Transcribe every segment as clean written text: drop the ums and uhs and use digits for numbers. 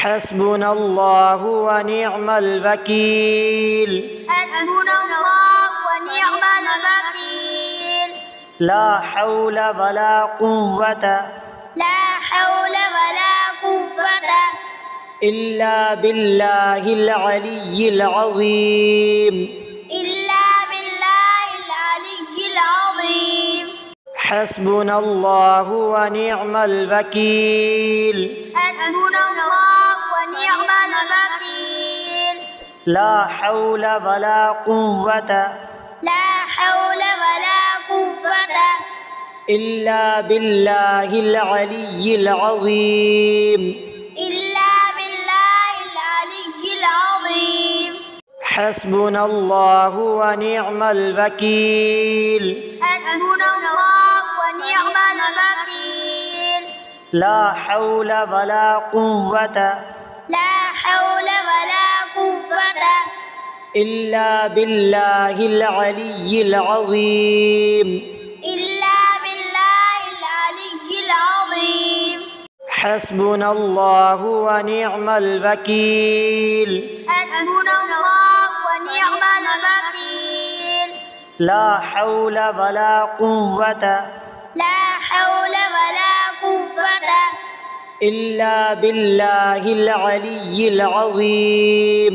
حسبنا الله ونعم الوكيل. حسبنا الله ونعم الوكيل. لا حول ولا قوة لا حول ولا قوة إلا بالله العلي العظيم. إلا بالله العلي العظيم. حسبنا الله ونعم الوكيل. حسبنا الله ونعم الوكيل. لا حول ولا قوة لا حول ولا قوة إلا بالله العلي العظيم. إلا بالله العلي العظيم. حسبنا الله ونعم الوكيل. حسبنا الله ونعم الوكيل. لا حول ولا قوة لا حول ولا قوة إلا بالله العلي العظيم. إلا بالله العلي العظيم. حسبنا الله ونعم الوكيل. حسبنا الله ونعم الوكيل. لا حول ولا قوة لا حول ولا قوة إلا بالله العلي العظيم.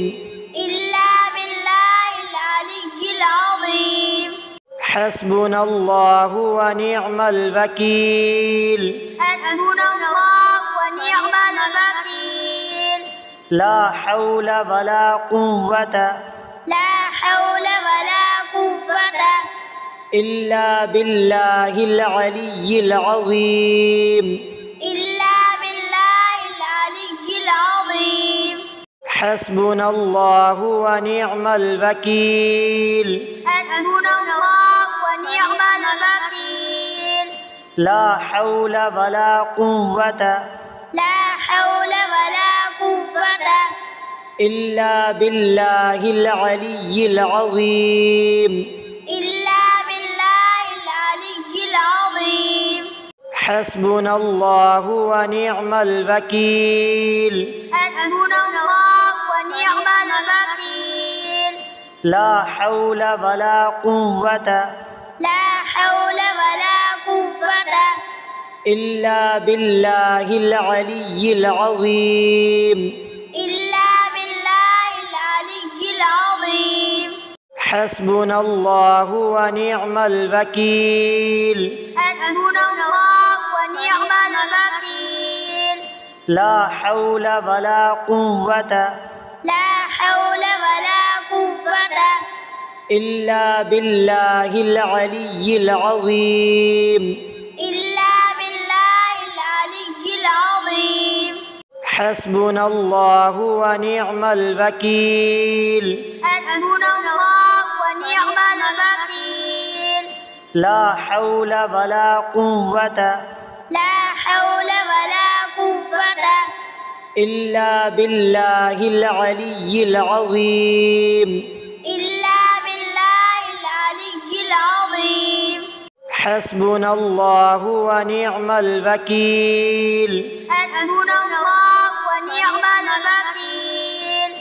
إلا بالله العلي العظيم. حسبنا الله ونعم الوكيل. حسبنا الله ونعم الوكيل. لا حول ولا قوة لا حول ولا قوة إلا بالله العلي العظيم. إلا بالله العلي العظيم. حسبنا الله ونعم الوكيل. حسبنا الله ونعم الوكيل. لا حول ولا قوة لا حول ولا قوة إلا بالله العلي العظيم. إلا بالله العلي العظيم. حسبنا الله ونعم الوكيل. حسبنا الله ونعم الوكيل. لا حول ولا قوة لا حول ولا قوة إلا بالله العلي العظيم. إلا بالله العلي العظيم. حسبنا الله ونعم الوكيل. حسبنا الله ونعم الوكيل. لا حول ولا قوة لا حول ولا قوة إلا بالله العلي العظيم. إلا بالله العلي العظيم. حسبنا الله ونعم الوكيل. حسبنا الله ونعم الوكيل. لا حول ولا قوة لا حول ولا قوة إلا بالله العلي العظيم. إلا بالله العلي العظيم. حسبنا الله ونعم الوكيل. حسبنا الله ونعم الوكيل.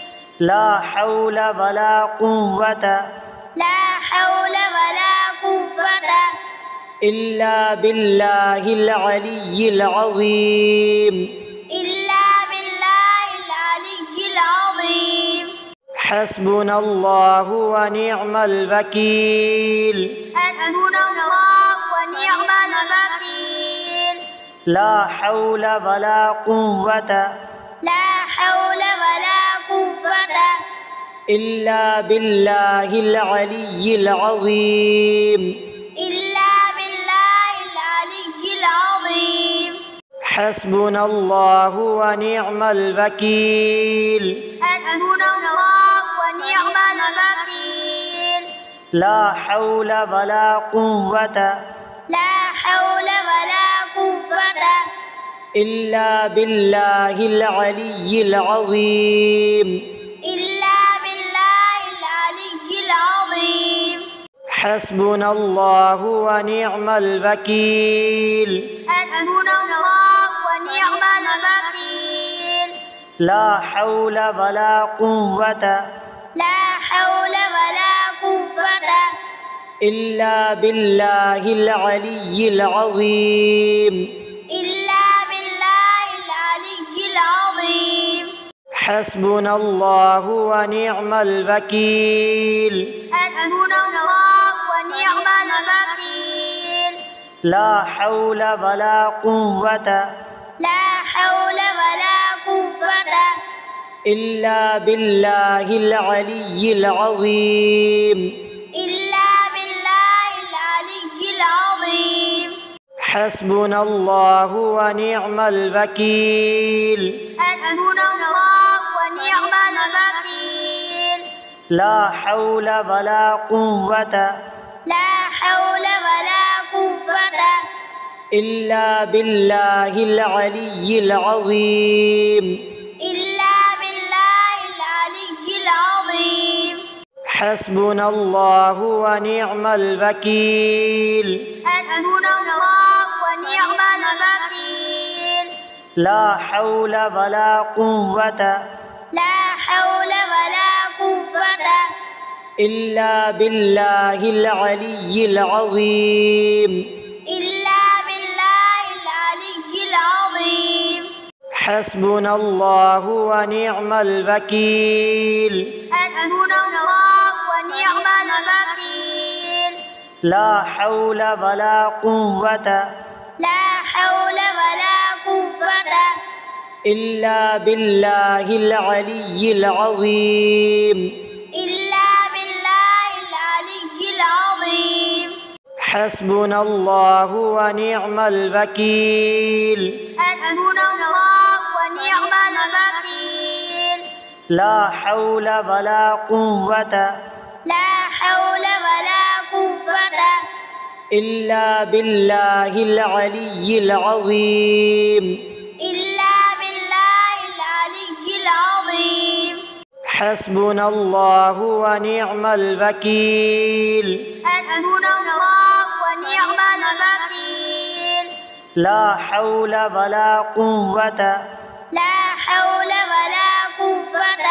لا حول ولا قوة لا حول ولا قوة إلا بالله العلي العظيم. إلا بالله العلي العظيم. حسبنا الله ونعم الوكيل. حسبنا الله ونعم الوكيل. لا حول ولا قوة لا حول ولا قوة إلا بالله العلي العظيم. إلا بالله العلي العظيم. حسبنا الله ونعم الوكيل. حسبنا الله ونعم الوكيل. لا حول ولا قوة لا حول ولا قوة إلا بالله العلي العظيم. إلا بالله العلي العظيم. حسبنا الله ونعم الوكيل. حسبنا الله ونعم الوكيل. لا حول ولا قوة لا حول ولا قوة إلا بالله العلي العظيم. إلا بالله العلي العظيم. حسبنا الله ونعم الوكيل. حسبنا الله ونعم الوكيل. لا حول ولا قوة لا حول ولا قوة إلا بالله العلي العظيم. إلا بالله العلي العظيم. حسبنا الله ونعم الوكيل. حسبنا الله ونعم الوكيل. لا حول ولا قوة لا حول ولا قوة إلا بالله العلي العظيم. إلا بالله العلي العظيم. حسبنا الله ونعم الوكيل. حسبنا الله ونعم الوكيل. لا حول ولا قوة لا حول ولا قوة إلا بالله العلي العظيم. إلا بالله العلي العظيم. حسبنا الله ونعم الوكيل. حسبنا الله ونعم الوكيل. لا حول ولا قوة لا حول ولا قوة إلا بالله العلي العظيم. إلا بالله العلي العظيم. حسبنا الله ونعم الوكيل. حسبنا الله ونعم الوكيل. لا حول ولا قوة لا حول ولا قوة إلا بالله العلي العظيم. إلا بالله العلي العظيم. حسبنا الله ونعم الوكيل. حسبنا الله ونعم الوكيل. لا حول ولا قوة لا حول ولا قوة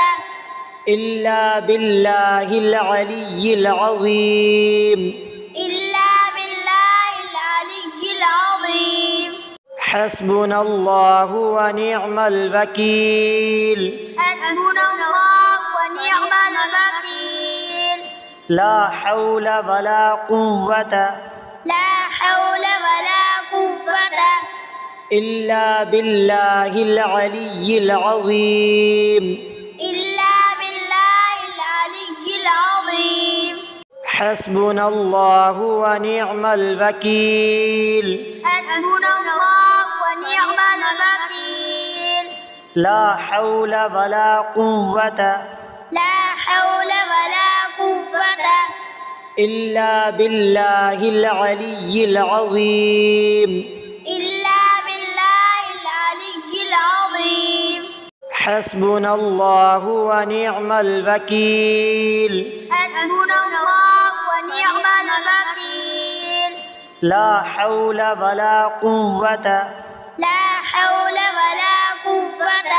إلا بالله العلي العظيم. إلا بالله العلي العظيم. حسبنا الله ونعم الوكيل. حسبنا الله ونعم الوكيل. لا حول ولا قوة لا حول ولا قوة إلا بالله العلي العظيم. إلا بالله العلي العظيم. حسبنا الله ونعم الوكيل. حسبنا الله ونعم الوكيل. لا حول ولا قوة لا حول ولا قوة إلا بالله العلي العظيم. إلا بالله العلي العظيم. حسبنا الله ونعم الوكيل. حسبنا الله ونعم الوكيل. لا حول ولا قوة لا حول ولا قوة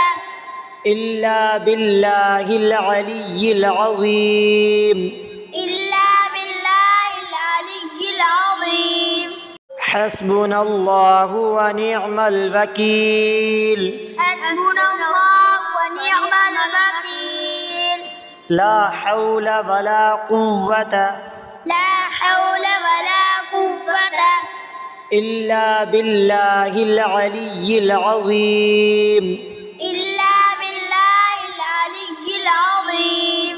إلا بالله العلي العظيم. إلا بالله العلي العظيم. حسبنا الله ونعم الوكيل. حسبنا الله ونعم الوكيل. لا حول ولا قوة لا حول ولا قوة إلا بالله العلي العظيم. إلا بالله العلي العظيم.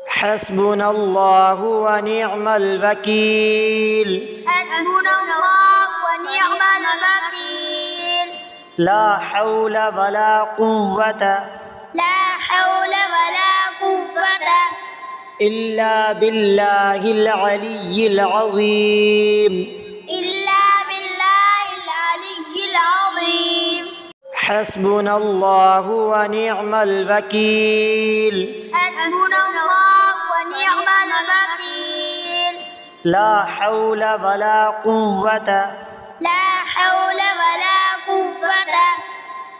حسبنا الله ونعم الوكيل. حسبنا الله ونعم الوكيل. لا حول ولا قوة لا حول ولا قوة إلا بالله العلي العظيم. إلا بالله العلي العظيم. حسبنا الله ونعم الوكيل. حسبنا الله ونعم الوكيل. لا حول ولا قوة لا حول ولا قوة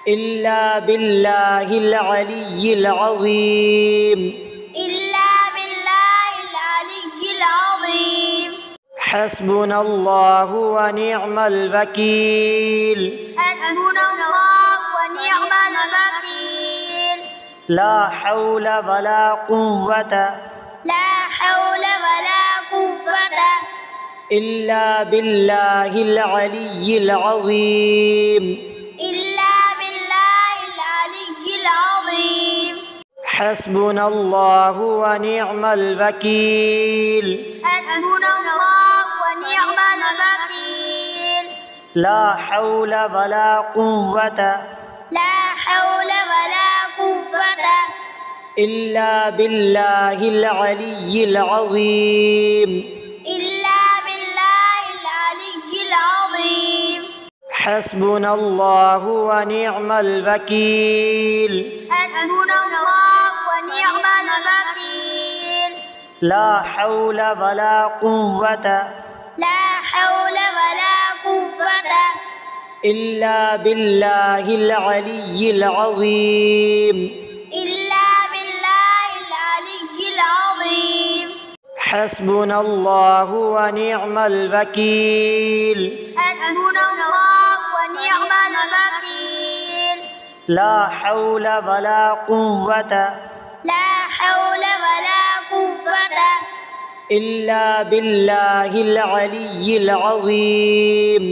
إلا بالله العلي العظيم إلا بالله العلي العظيم حسبنا الله ونعم الوكيل حسبنا الله ونعم الوكيل لا حول ولا قوة لا حول ولا قوة إلا بالله العلي العظيم إلا بالله العلي العظيم حسبنا الله ونعم الوكيل حسبنا الله ونعم الوكيل لا حول ولا قوة لا حول ولا قوة إلا بالله العلي العظيم إلا بالله العلي العظيم حسبنا الله ونعم الوكيل حسبنا الله ونعم الوكيل لا حول ولا قوة لا حول ولا قوة إلا بالله العلي العظيم إلا بالله العلي العظيم حسبنا الله ونعم الوكيل حسبنا الله ونعم الوكيل لا حول ولا قوة لا حول ولا قوة إلا بالله العلي العظيم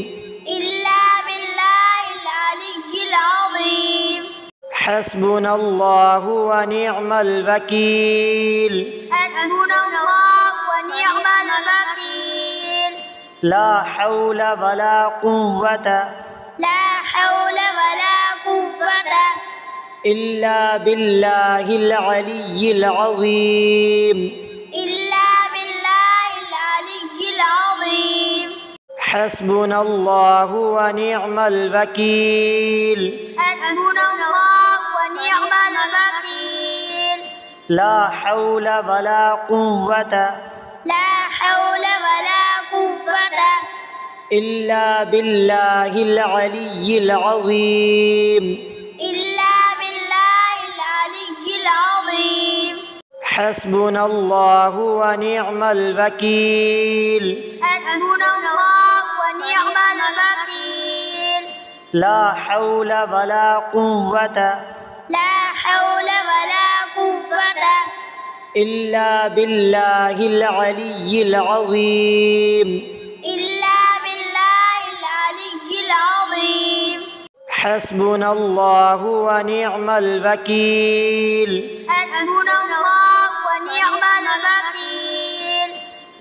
إلا بالله العلي العظيم حسبنا الله ونعم الوكيل حسبنا الله ونعم الوكيل لا حول ولا قوة لا حول ولا قوة إلا بالله العلي العظيم إلا بالله العلي العظيم حسبنا الله ونعم الوكيل حسبنا الله ونعم الوكيل لا حول ولا قوة لا حول ولا قوة إلا بالله العلي العظيم إلا بالله العلي العظيم حسبنا الله ونعم الوكيل حسبنا الله ونعم الوكيل لا حول ولا قوة لا حول ولا قوة إلا بالله العلي العظيم إلا بالله العلي العظيم حسبنا الله ونعم الوكيل حسبنا الله ونعم الوكيل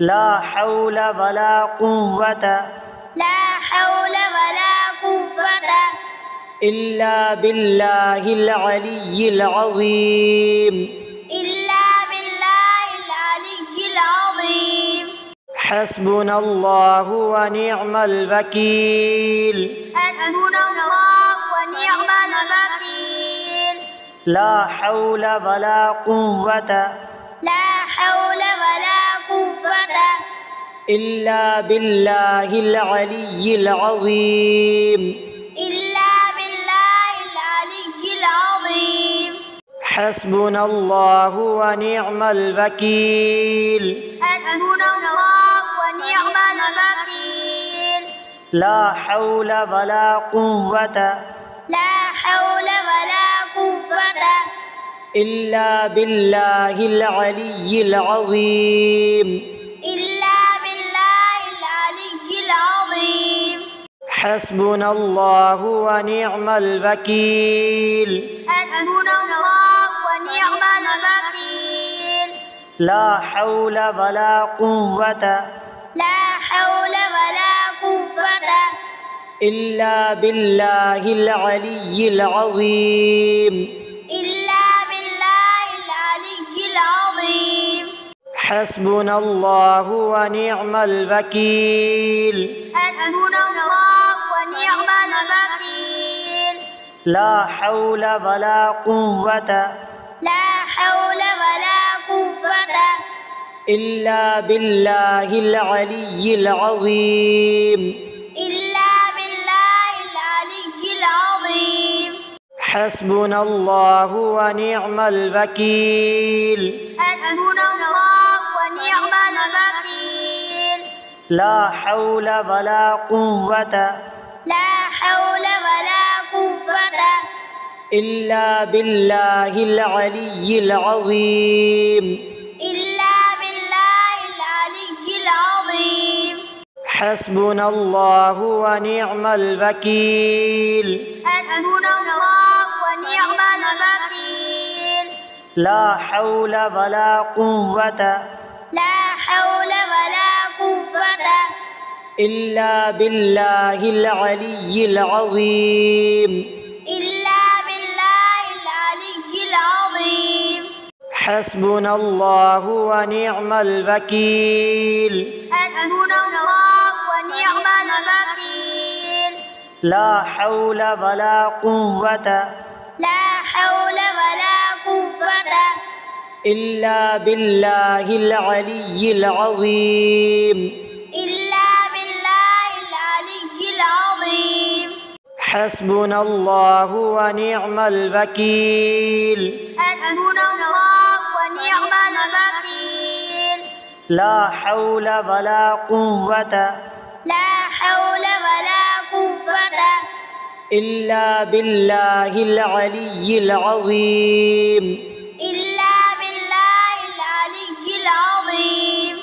لا حول ولا قوة لا حول ولا قوة إلا بالله العلي العظيم إلا بالله العلي العظيم حسبنا الله ونعم الوكيل حسبنا الله ونعم الوكيل لا حول ولا قوة لا حول ولا قوة إلا بالله العلي العظيم إلا بالله العلي العظيم حسبنا الله ونعم الوكيل حسبنا الله ونعم الوكيل لا حول ولا قوة لا حول ولا قوة إلا بالله العلي العظيم إلا بالله العلي العظيم حسبنا الله ونعم الوكيل حسبنا الله ونعم الوكيل لا حول ولا قوة لا حول ولا قوة إلا بالله العلي العظيم إلا بالله العلي العظيم حسبنا الله ونعم الوكيل حسبنا الله ونعم الوكيل لا حول ولا قوة لا حول ولا قوة إلا بالله العلي العظيم إلا بالله العلي العظيم حسبنا الله ونعم الوكيل حسبنا الله ونعم الوكيل لا حول ولا قوة لا حول ولا قوة إلا بالله العلي العظيم إلا بالله العلي العظيم حسبنا الله ونعم الوكيل حسبنا الله ونعم الوكيل لا حول ولا قوة لا حول ولا قوة إلا بالله العلي العظيم إلا بالله العلي العظيم حسبنا الله ونعم الوكيل حسبنا الله ونعم الوكيل لا حول ولا قوة لا حول ولا قوة إلا بالله العلي العظيم إلا بالله العلي العظيم حسبنا الله ونعم الوكيل حسبنا الله ونعم الوكيل لا حول ولا قوة لا حول ولا قوة إلا بالله العلي العظيم إلا بالله العلي العظيم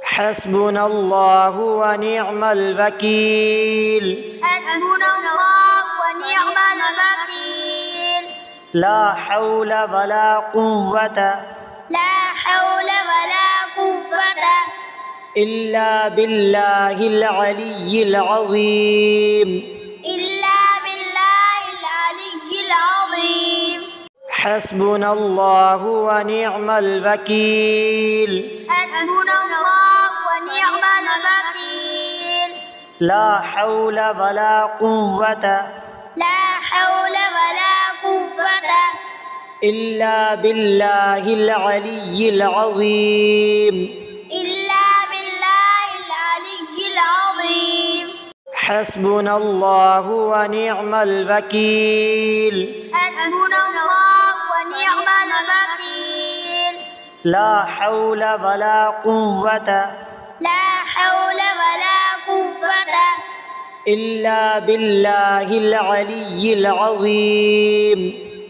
حسبنا الله ونعم الوكيل حسبنا الله ونعم الوكيل لا حول ولا قوة لا حول ولا قوة إلا بالله العلي العظيم إلا بالله العلي العظيم حسبنا الله ونعم الوكيل حسبنا الله ونعم الوكيل لا حول ولا قوة لا حول ولا قوة إلا بالله العلي العظيم إلا بالله العلي العظيم حسبنا الله ونعم الوكيل حسبنا الله ونعم الوكيل لا حول ولا قوة لا حول ولا قوة إلا بالله العلي العظيم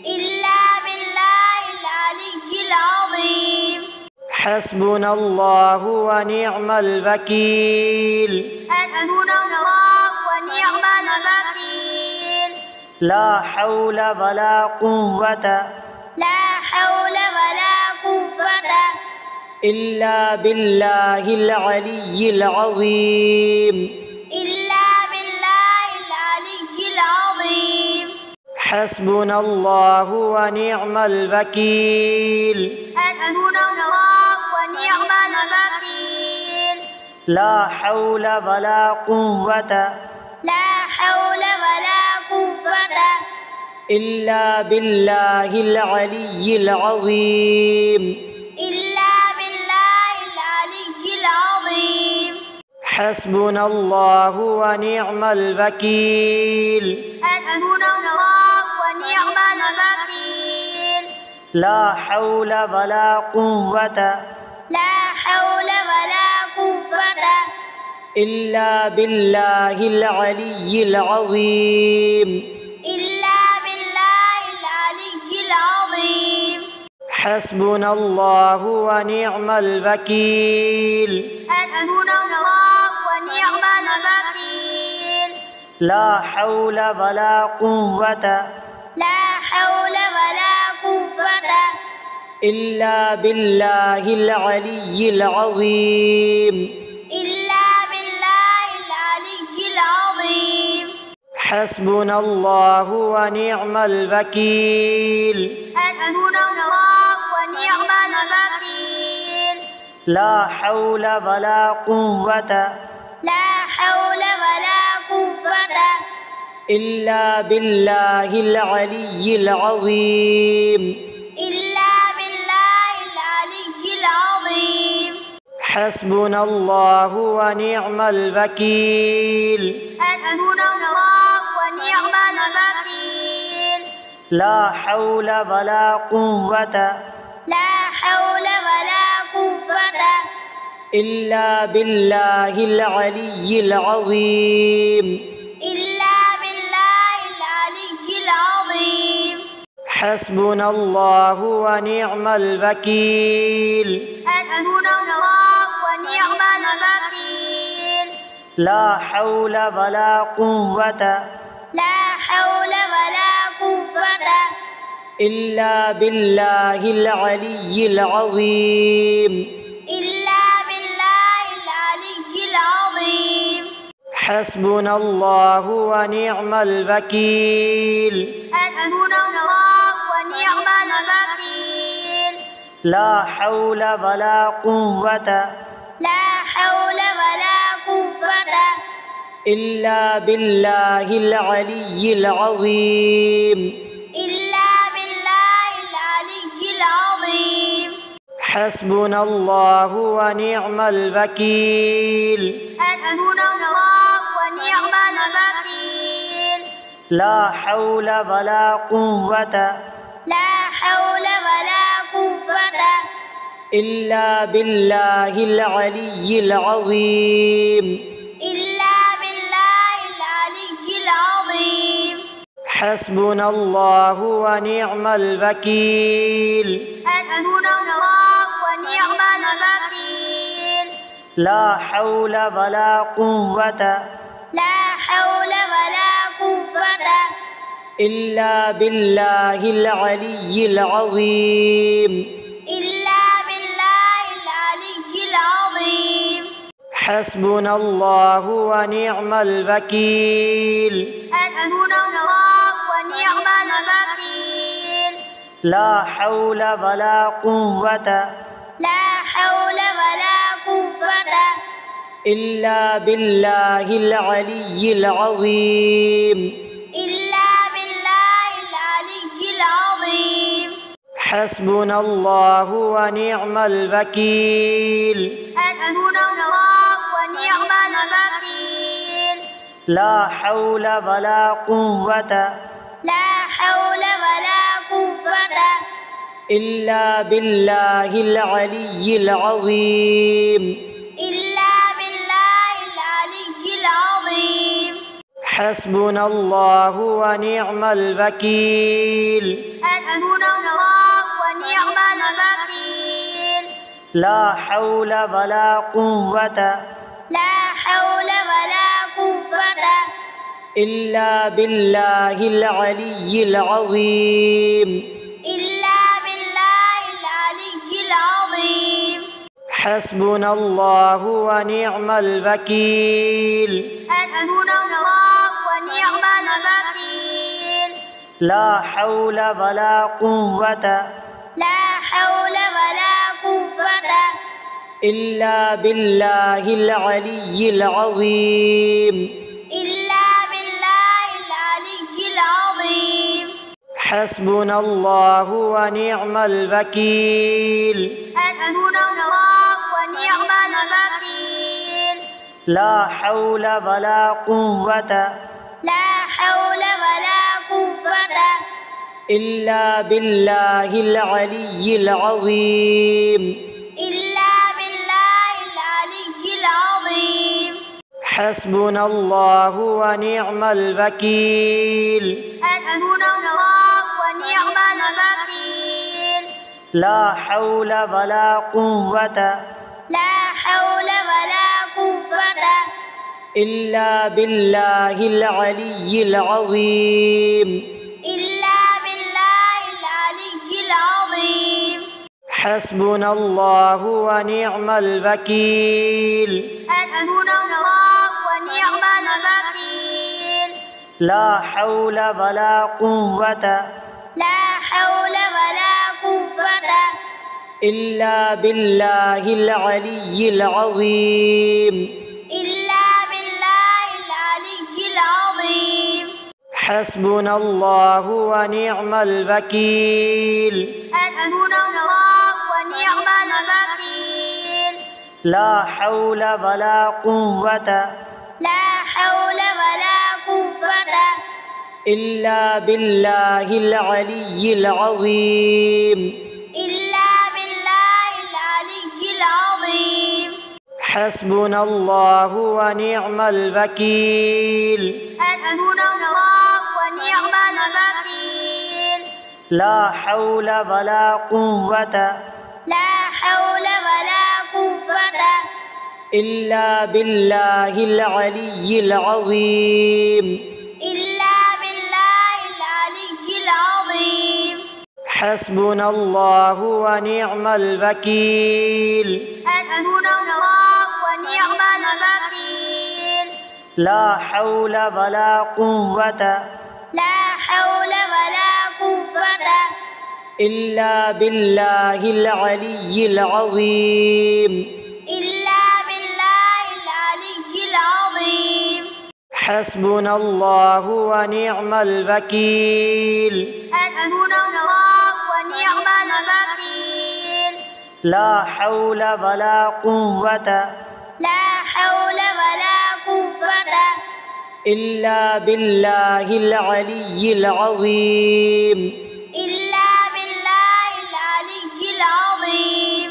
إلا بالله العلي العظيم حسبنا الله ونعم الوكيل حسبنا الله ونعم الوكيل لا حول ولا قوة لا حول ولا قوة إلا بالله العلي العظيم إلا بالله العلي العظيم حسبنا الله ونعم الوكيل حسبنا الله ونعم الوكيل لا حول ولا قوة لا حول ولا قوة إلا بالله العلي العظيم إلا بالله العلي العظيم حسبنا الله ونعم الوكيل حسبنا الله ونعم الوكيل لا حول ولا قوة لا حول ولا قوة إلا بالله العلي العظيم إلا بالله العلي العظيم حسبنا الله ونعم الوكيل حسبنا الله ونعم الوكيل لا حول ولا قوة لا حول ولا قوة إلا بالله العلي العظيم إلا بالله العلي العظيم حسبنا الله ونعم الوكيل حسبنا الله ونعم الوكيل لا حول ولا قوة لا حول ولا قوة إلا بالله العلي العظيم إلا بالله العلي العظيم حسبنا الله ونعم الوكيل حسبنا الله ونعم الوكيل لا حول ولا قوة لا حول ولا قوة إلا بالله العلي العظيم. إلا بالله العلي العظيم. حسبنا الله ونعم الوكيل. حسبنا الله ونعم الوكيل. لا حول ولا قوة لا حول ولا قوة إلا بالله العلي العظيم. إلا بالله العلي العظيم. حسبنا الله ونعم الوكيل. حسبنا الله ونعم الوكيل. لا حول ولا قوة لا حول ولا قوة إلا بالله العلي العظيم. إلا بالله العلي العظيم. حسبنا الله ونعم الوكيل. حسبنا الله ونعم الوكيل. لا حول ولا قوة لا حول ولا قوة إلا بالله العلي العظيم. إلا بالله العلي العظيم. حسبنا الله ونعم الوكيل. حسبنا الله ونعم الوكيل. لا حول ولا قوة لا حول ولا قوة إلا بالله العلي العظيم. إلا بالله العلي العظيم. حسبنا الله ونعم الوكيل. حسبنا الله ونعم الوكيل. لا حول ولا قوة لا حول ولا قوة إلا بالله العلي العظيم. إلا بالله العلي العظيم. حسبنا الله ونعم الوكيل. حسبنا الله ونعم الوكيل. لا حول ولا قوة لا حول ولا قوة إلا بالله العلي العظيم. إلا بالله العلي العظيم. حسبنا الله ونعم الوكيل. حسبنا الله ونعم الوكيل. لا حول ولا قوة لا حول ولا قوة إلا بالله العلي العظيم. إلا بالله العلي العظيم. حسبنا الله ونعم الوكيل. حسبنا الله ونعم الوكيل. لا حول ولا قوة لا حول ولا قوة إلا بالله العلي العظيم. إلا بالله العلي العظيم. حسبنا الله ونعم الوكيل. حسبنا الله ونعم الوكيل. لا حول ولا قوة لا حول ولا قوة إلا بالله العلي العظيم. إلا بالله العلي العظيم. حسبنا الله ونعم الوكيل. حسبنا الله ونعم الوكيل. لا حول ولا قوة لا حول ولا قوة إلا بالله العلي العظيم. إلا بالله العلي العظيم. حسبنا الله ونعم الوكيل. حسبنا الله ونعم الوكيل. لا حول ولا قوة لا حول ولا قوة إلا بالله العلي العظيم. إلا بالله العلي العظيم. حسبنا الله ونعم الوكيل. حسبنا الله ونعم الوكيل. لا حول ولا قوة لا حول ولا قوة إلا بالله العلي العظيم إلا بالله العلي العظيم حسبنا الله ونعم الوكيل حسبنا الله ونعم الوكيل لا حول ولا قوة لا حول ولا قوة إلا بالله العلي العظيم إلا بالله العلي العظيم حسبنا الله ونعم الوكيل حسبنا الله ونعم الوكيل لا حول ولا قوة لا حول ولا قوة إلا بالله العلي العظيم إلا بالله العلي العظيم حسبنا الله ونعم الوكيل حسبنا الله ونعم الوكيل لا حول ولا قوة لا حول ولا قوة إلا بالله العلي العظيم إلا بالله العلي العظيم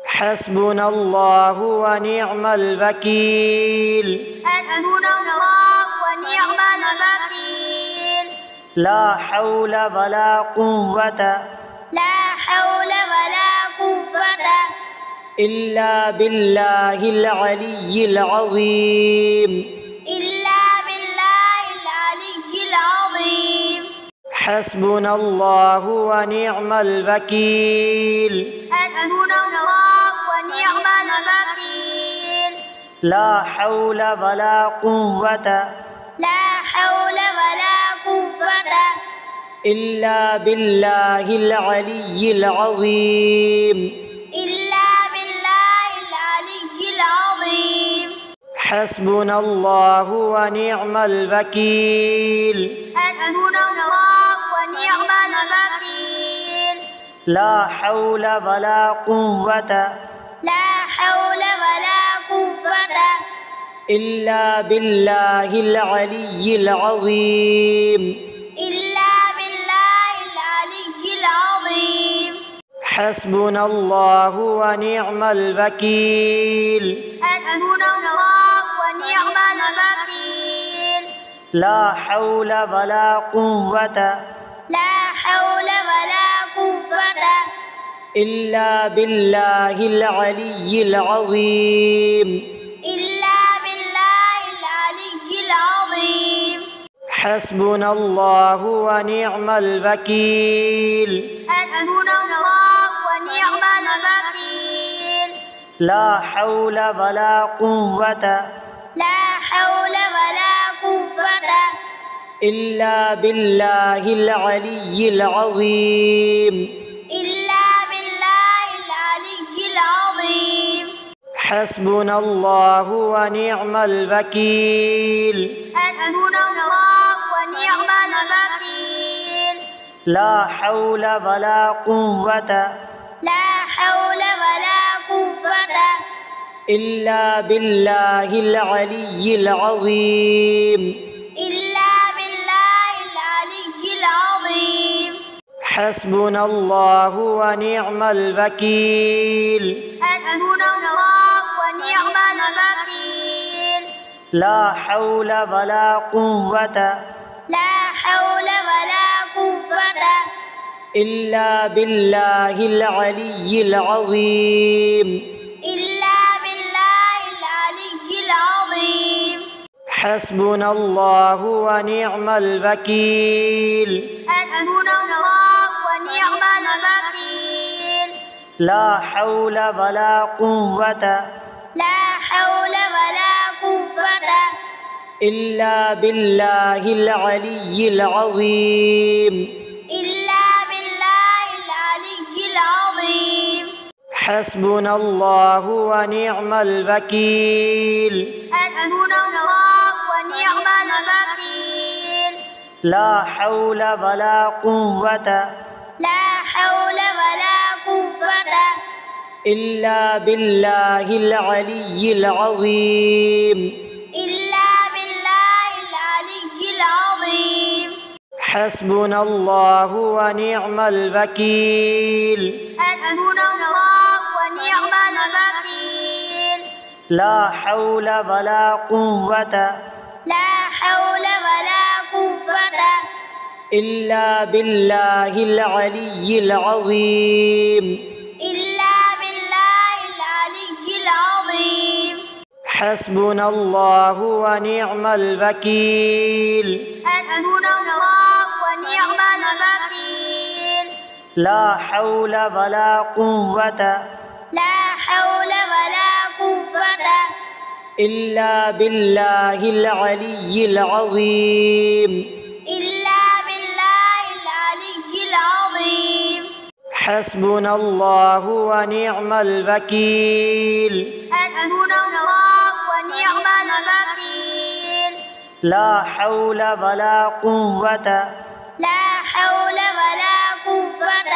حسبنا الله ونعم الوكيل حسبنا الله ونعم الوكيل لا حول ولا قوة لا حول ولا قوة إلا بالله العلي العظيم إلا بالله العلي العظيم حسبنا الله ونعم الوكيل حسبنا الله ونعم الوكيل لا حول ولا قوة لا حول ولا قوة إلا بالله العلي العظيم إلا بالله العلي العظيم حسبنا الله ونعم الوكيل حسبنا الله ونعم الوكيل لا حول ولا قوة لا حول ولا قوة إلا بالله العلي العظيم إلا بالله العلي العظيم حسبنا الله ونعم الوكيل حسبنا الله ونعم الوكيل لا حول ولا قوة لا حول ولا قوة إلا بالله العلي العظيم إلا بالله العلي العظيم حسبنا الله ونعم الوكيل حسبنا الله ونعم الوكيل لا حول ولا قوة لا حول ولا قوة إلا بالله العلي العظيم إلا بالله العلي العظيم حسبنا الله ونعم الوكيل حسبنا الله ونعم الوكيل لا حول ولا قوة لا حول ولا قوة إلا بالله العلي العظيم إلا بالله العلي العظيم حسبنا الله ونعم الوكيل حسبنا الله ونعم الوكيل لا حول ولا قوة لا حول ولا قوة إلا بالله العلي العظيم إلا بالله العلي العظيم حسبنا الله ونعم الوكيل حسبنا الله ونعم الوكيل لا حول ولا قوة لا حول ولا قوة إلا بالله العلي العظيم إلا بالله العلي العظيم حسبنا الله ونعم الوكيل حسبنا الله ونعم الوكيل لا حول ولا قوة لا حول ولا قوة إلا بالله العلي العظيم إلا بالله العلي العظيم حسبنا الله ونعم الوكيل حسبنا الله ونعم الوكيل لا حول ولا قوة لا حول ولا قوة إلا بالله العلي العظيم إلا بالله العلي العظيم حسبنا الله ونعم الوكيل حسبنا الله ونعم الوكيل لا حول ولا قوة لا حول ولا قوة إلا بالله العلي العظيم إلا بالله العلي العظيم حسبنا الله ونعم الوكيل حسبنا الله ونعم الوكيل لا حول ولا قوة لا حول ولا قوة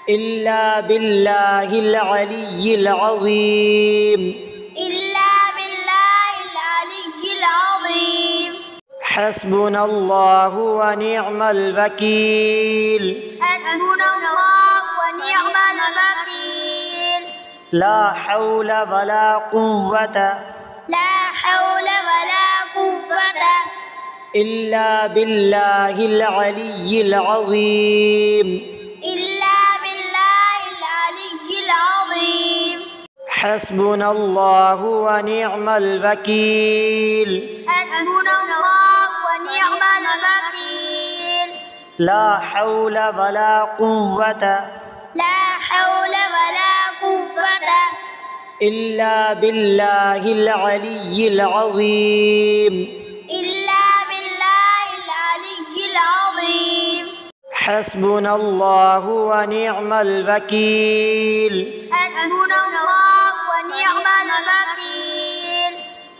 إلا بالله العلي العظيم إلا بالله العلي العظيم حسبنا الله ونعم الوكيل حسبنا الله ونعم الوكيل لا حول ولا قوة لا حول ولا قوة إلا بالله العلي العظيم إلا بالله العلي العظيم حسبنا الله ونعم الوكيل حسبنا الله ونعم الوكيل لا حول ولا قوة لا حول ولا قوة إلا بالله العلي العظيم إلا بالله العلي العظيم حسبنا الله ونعم الوكيل حسبنا الله ونعم الوكيل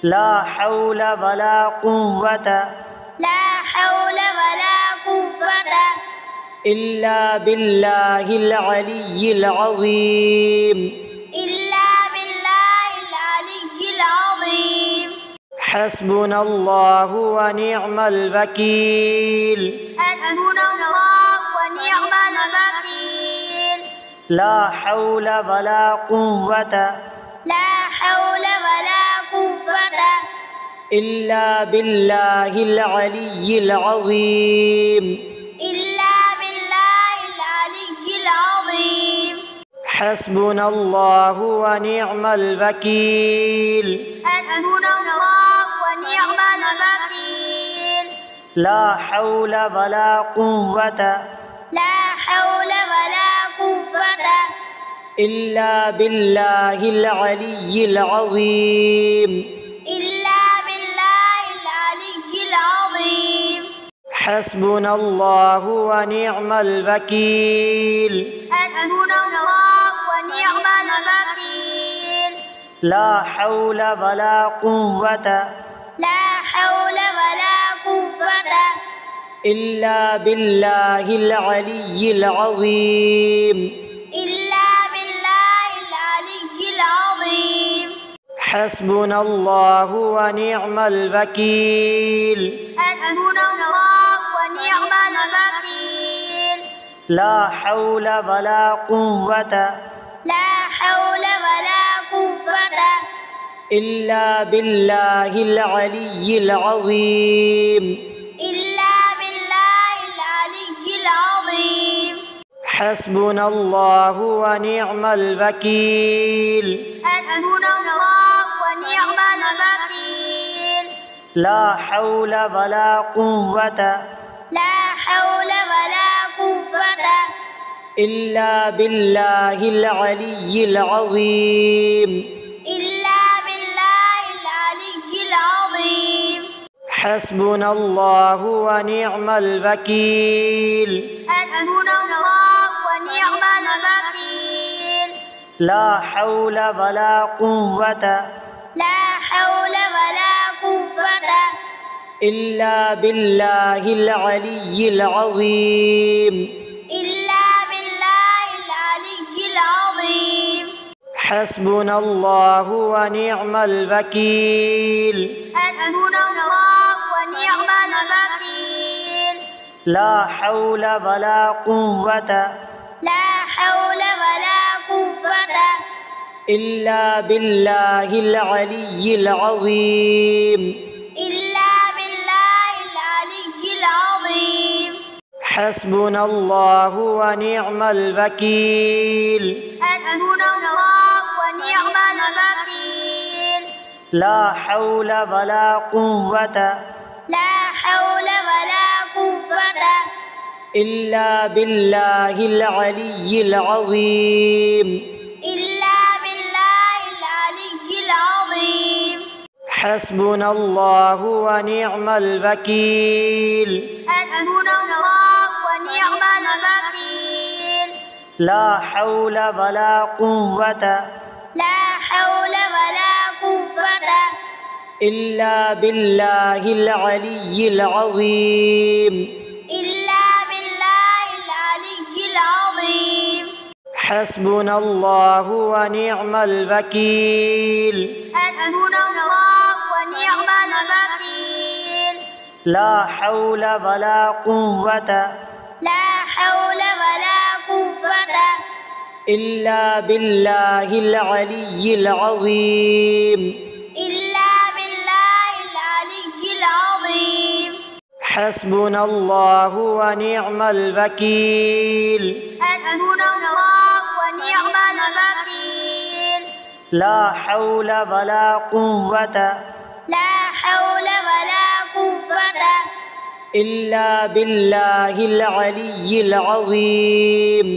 لا حول ولا قوة لا حول ولا قوة إلا بالله العلي العظيم إلا بالله العلي العظيم حسبنا الله ونعم الوكيل حسبنا الله ونعم الوكيل لا حول ولا قوة لا حول ولا قوة إلا بالله العلي العظيم إلا بالله العلي العظيم حسبنا الله ونعم الوكيل حسبنا الله ونعم الوكيل لا حول ولا قوة لا حول ولا قوة إلا بالله العلي العظيم إلا بالله العلي العظيم حسبنا الله ونعم الوكيل حسبنا الله ونعم الوكيل لا حول ولا قوة لا حول ولا قوة إلا بالله العلي العظيم إلا بالله العلي العظيم حسبنا الله ونعم الوكيل حسبنا الله ونعم الوكيل لا حول ولا قوة لا حول ولا قوة إلا بالله العلي العظيم إلا بالله العلي العظيم حسبنا الله ونعم الوكيل حسبنا الله ونعم الوكيل لا حول ولا قوة لا حول ولا قوة إلا بالله العلي العظيم إلا بالله العلي العظيم حسبنا الله ونعم الوكيل حسبنا الله ونعم الوكيل لا حول ولا قوة لا حول ولا قوة إلا بالله العلي العظيم إلا بالله العلي العظيم حسبنا الله ونعم الوكيل حسبنا الله ونعم الوكيل لا حول ولا قوة لا حول ولا قوة إلا بالله العلي العظيم. إلا بالله العلي العظيم. حسبنا الله ونعم الوكيل. حسبنا الله ونعم الوكيل. لا حول ولا قوة لا حول ولا قوة إلا بالله العلي العظيم. إلا بالله العلي العظيم. حسبنا الله ونعم الوكيل. حسبنا الله ونعم الوكيل. لا حول ولا قوة لا حول ولا قوة إلا بالله العلي العظيم. إلا بالله العلي العظيم. حسبنا الله ونعم الوكيل. حسبنا الله ونعم الوكيل. لا حول ولا قوة لا حول ولا قوة إلا بالله العلي العظيم. إلا بالله العلي العظيم. حسبنا الله ونعم الوكيل. حسبنا الله ونعم الوكيل. لا حول ولا قوة لا حول ولا قوة إلا بالله العلي العظيم.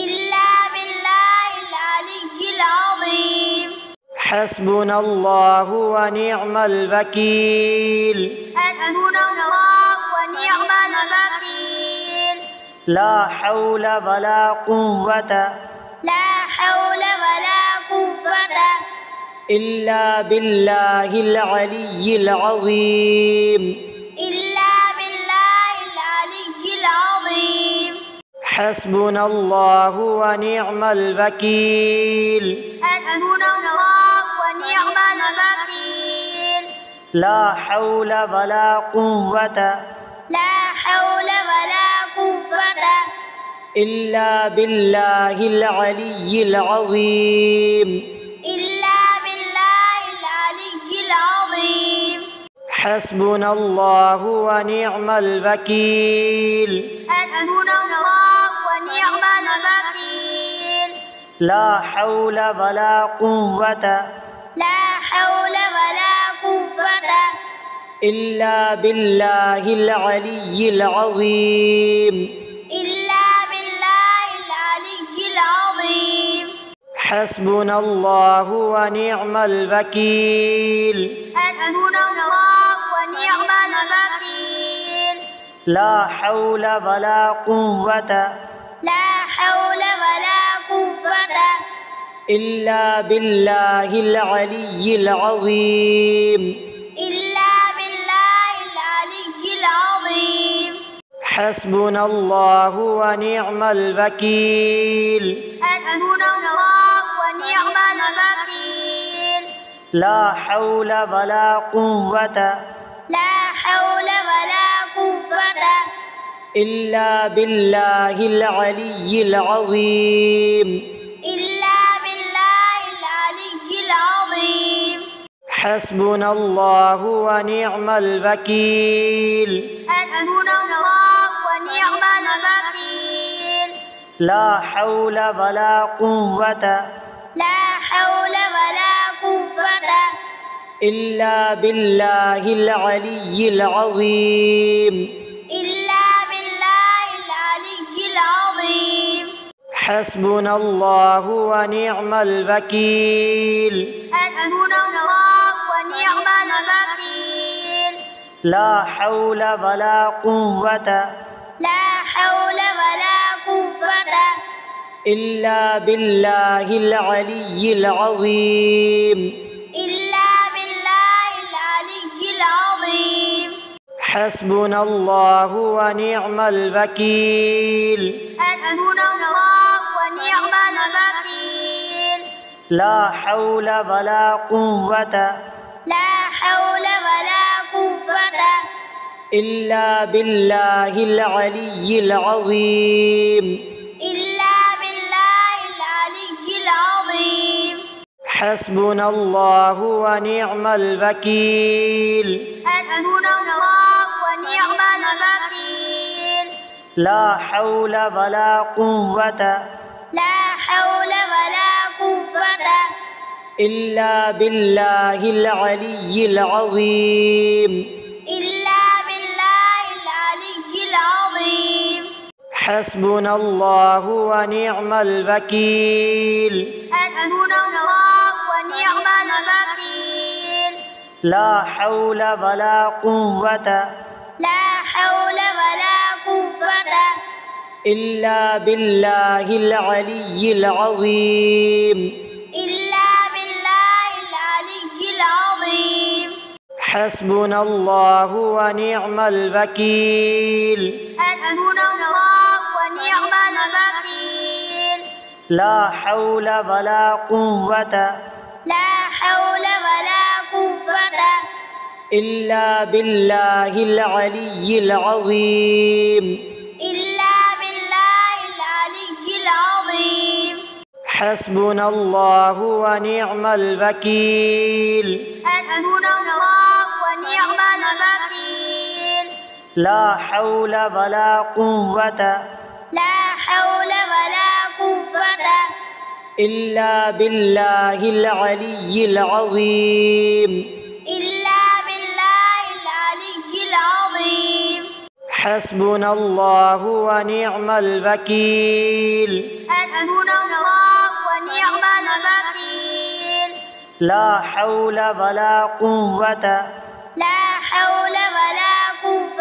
إلا بالله العلي العظيم. حسبنا الله ونعم الوكيل. حسبنا الله ونعم الوكيل. لا حول ولا قوة لا حول ولا قوة إلا بالله العلي العظيم. إلا بالله العلي العظيم. حسبنا الله ونعم الوكيل. حسبنا الله ونعم الوكيل. لا حول ولا قوة لا حول ولا قوة إلا بالله العلي العظيم. إلا بالله العلي العظيم. حسبنا الله ونعم الوكيل. حسبنا الله ونعم الوكيل. لا حول ولا قوة لا حول ولا قوة إلا بالله العلي العظيم. إلا بالله العلي العظيم. حسبنا الله ونعم الوكيل. حسبنا الله ونعم الوكيل. لا حول ولا قوة لا حول ولا قوة إلا بالله العلي العظيم. إلا بالله العلي العظيم. حسبنا الله ونعم الوكيل. حسبنا الله ونعم الوكيل. لا حول ولا قوة لا حول ولا قوة إلا بالله العلي العظيم. إلا بالله العلي العظيم. حسبنا الله ونعم الوكيل. حسبنا الله ونعم الوكيل. لا حول ولا قوة لا حول ولا قوة إلا بالله العلي العظيم. إلا بالله العلي العظيم. حسبنا الله ونعم الوكيل. حسبنا الله ونعم الوكيل. لا حول ولا قوة لا حول ولا قوة إلا بالله العلي العظيم. إلا بالله العلي العظيم. حسبنا الله ونعم الوكيل. حسبنا الله ونعم الوكيل. لا حول ولا قوة لا حول ولا قوة إلا بالله العلي العظيم إلا بالله العلي العظيم حسبنا الله ونعم الوكيل حسبنا الله ونعم الوكيل لا حول ولا قوة لا حول ولا قوة إلا بالله العلي العظيم إلا بالله العلي العظيم حسبنا الله ونعم الوكيل حسبنا الله ونعم الوكيل لا حول ولا قوة لا حول ولا قوة إلا بالله العلي العظيم إلا بالله العلي العظيم حسبنا الله ونعم الوكيل حسبنا الله ونعم الوكيل لا حول ولا قوة لا حول ولا قوة إلا بالله العلي العظيم إلا بالله العلي العظيم حسبنا الله ونعم الوكيل حسبنا الله ونعم الوكيل لا حول ولا قوة لا حول ولا قوة إلا بالله العلي العظيم إلا بالله العلي العظيم حسبنا الله ونعم الوكيل حسبنا الله ونعم الوكيل لا حول ولا قوة لا حول ولا قوة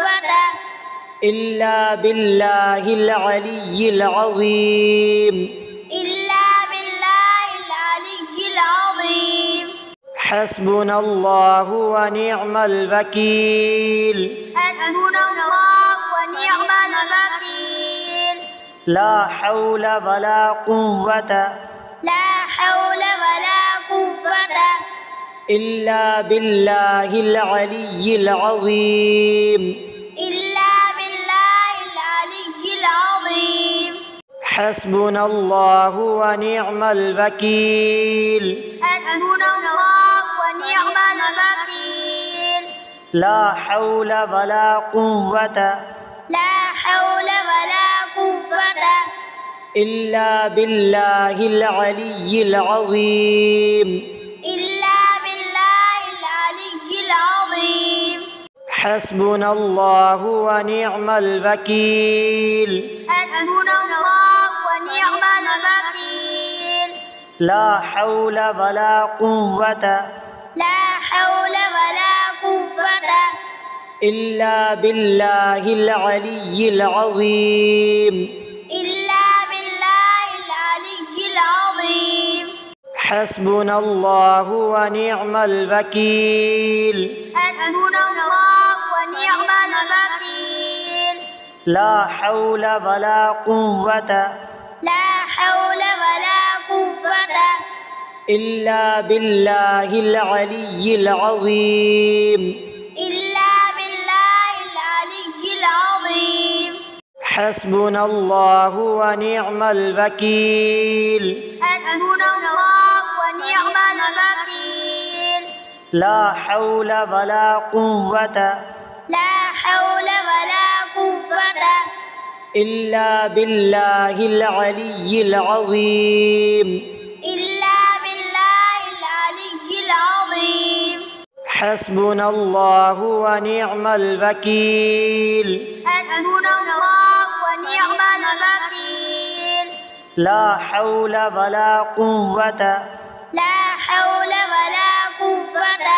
إلا بالله العلي العظيم إلا بالله العلي العظيم حسبنا الله ونعم الوكيل حسبنا الله ونعم الوكيل لا حول ولا قوة لا حول ولا قوة إلا بالله العلي العظيم إلا بالله العلي العظيم حسبنا الله ونعم الوكيل حسبنا الله ونعم الوكيل لا حول ولا قوة لا حول ولا قوة إلا بالله العلي العظيم إلا بالله العلي العظيم حسبنا الله ونعم الوكيل حسبنا الله ونعم الوكيل لا حول ولا قوة لا حول ولا قوة إلا بالله العلي العظيم إلا بالله العلي العظيم حسبنا الله ونعم الوكيل حسبنا الله ونعم الوكيل لا حول ولا قوة لا حول ولا قوة إلا بالله العلي العظيم إلا بالله العلي العظيم حسبنا الله ونعم الوكيل حسبنا الله ونعم الوكيل لا حول ولا قوة لا حول ولا قوة إلا بالله العلي العظيم إلا بالله العلي العظيم حسبنا الله ونعم الوكيل حسبنا الله ونعم الوكيل لا حول ولا قوة لا حول ولا قوة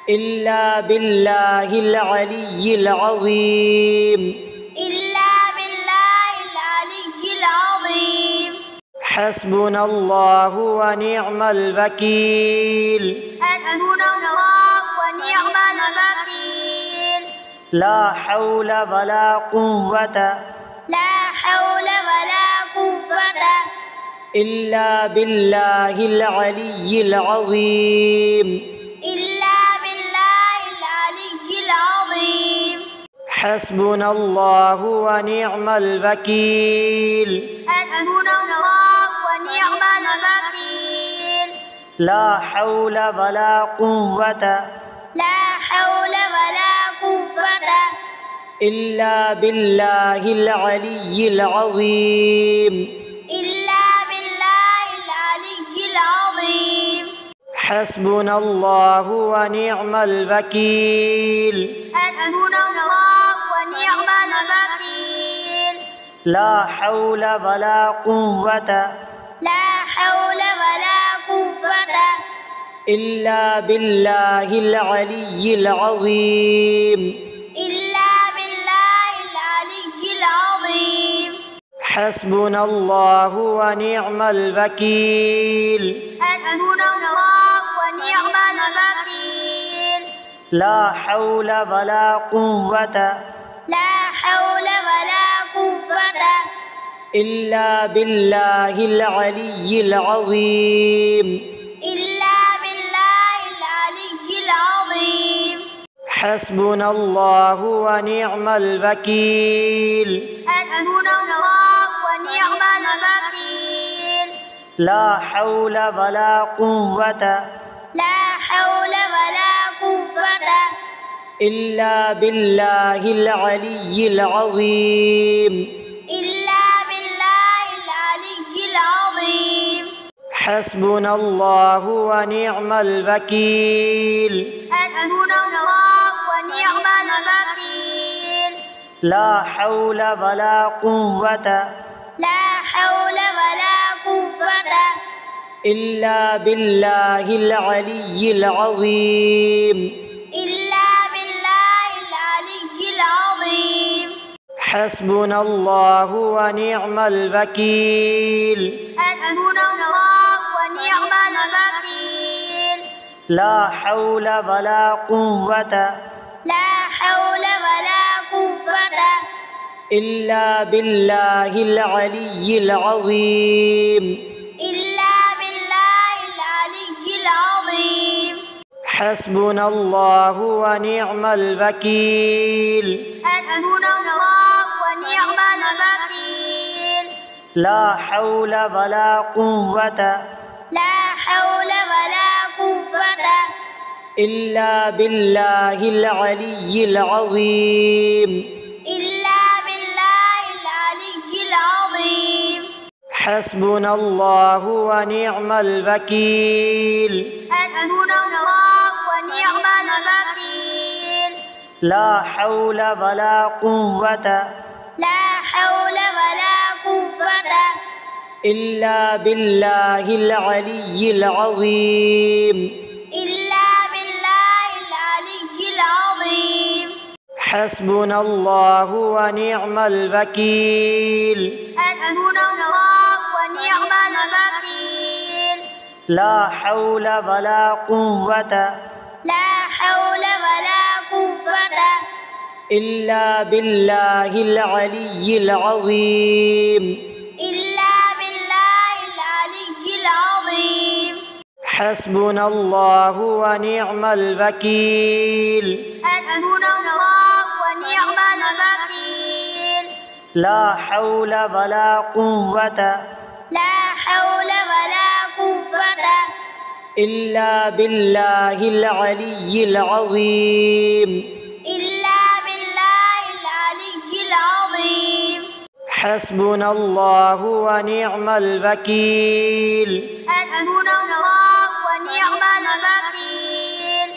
إلا بالله العلي العظيم إلا بالله العلي العظيم حسبنا الله ونعم الوكيل حسبنا الله ونعم الوكيل لا حول ولا قوة لا حول ولا قوة إلا بالله العلي العظيم إلا بالله العلي العظيم حسبنا الله ونعم الوكيل حسبنا الله ونعم الوكيل لا حول ولا قوة لا حول ولا قوة إلا بالله العلي العظيم إلا بالله العلي العظيم حسبنا الله ونعم الوكيل حسبنا الله ونعم الوكيل لا حول ولا قوة لا حول ولا قوة إلا بالله العلي العظيم إلا بالله العلي العظيم حسبنا الله ونعم الوكيل حسبنا الله ونعم الوكيل لا حول ولا قوة لا حول ولا قوة إلا بالله العلي العظيم إلا بالله العلي العظيم حسبنا الله ونعم الوكيل حسبنا الله ونعم الوكيل لا حول ولا قوة لا حول ولا قوة إلا بالله العلي العظيم إلا بالله العلي العظيم حسبنا الله ونعم الوكيل حسبنا الله ونعم الوكيل لا حول ولا قوة لا حول ولا قوة إلا بالله العلي العظيم إلا بالله العلي العظيم حسبنا الله ونعم الوكيل حسبنا الله ونعم الوكيل لا حول ولا قوة لا حول ولا قوة إلا بالله العلي العظيم إلا بالله العلي العظيم حسبنا الله ونعم الوكيل حسبنا الله ونعم الوكيل لا حول ولا قوة لا حول ولا قوة إلا بالله العلي العظيم إلا بالله العلي العظيم حسبنا الله ونعم الوكيل حسبنا الله ونعم الوكيل لا حول ولا قوة لا حول ولا قوة إلا بالله العلي العظيم إلا بالله العلي العظيم حسبنا الله ونعم الوكيل حسبنا الله ونعم الوكيل لا حول ولا قوة لا حول ولا قوة إلا بالله العلي العظيم إلا بالله العلي العظيم حسبنا الله ونعم الوكيل حسبنا الله ونعم الوكيل لا حول ولا قوة لا حول ولا قوة إلا بالله العلي العظيم إلا بالله العلي العظيم حسبنا الله ونعم الوكيل حسبنا الله ونعم الوكيل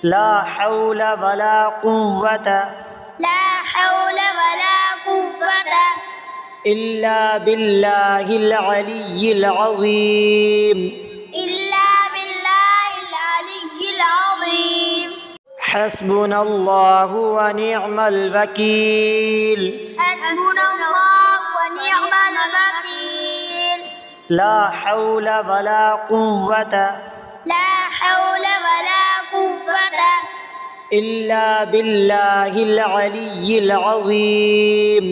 لا حول ولا قوة لا حول ولا قوة إلا بالله العلي العظيم إلا بالله العلي العظيم حسبنا الله ونعم الوكيل حسبنا الله ونعم الوكيل لا حول ولا قوة لا حول ولا قوة إلا بالله العلي العظيم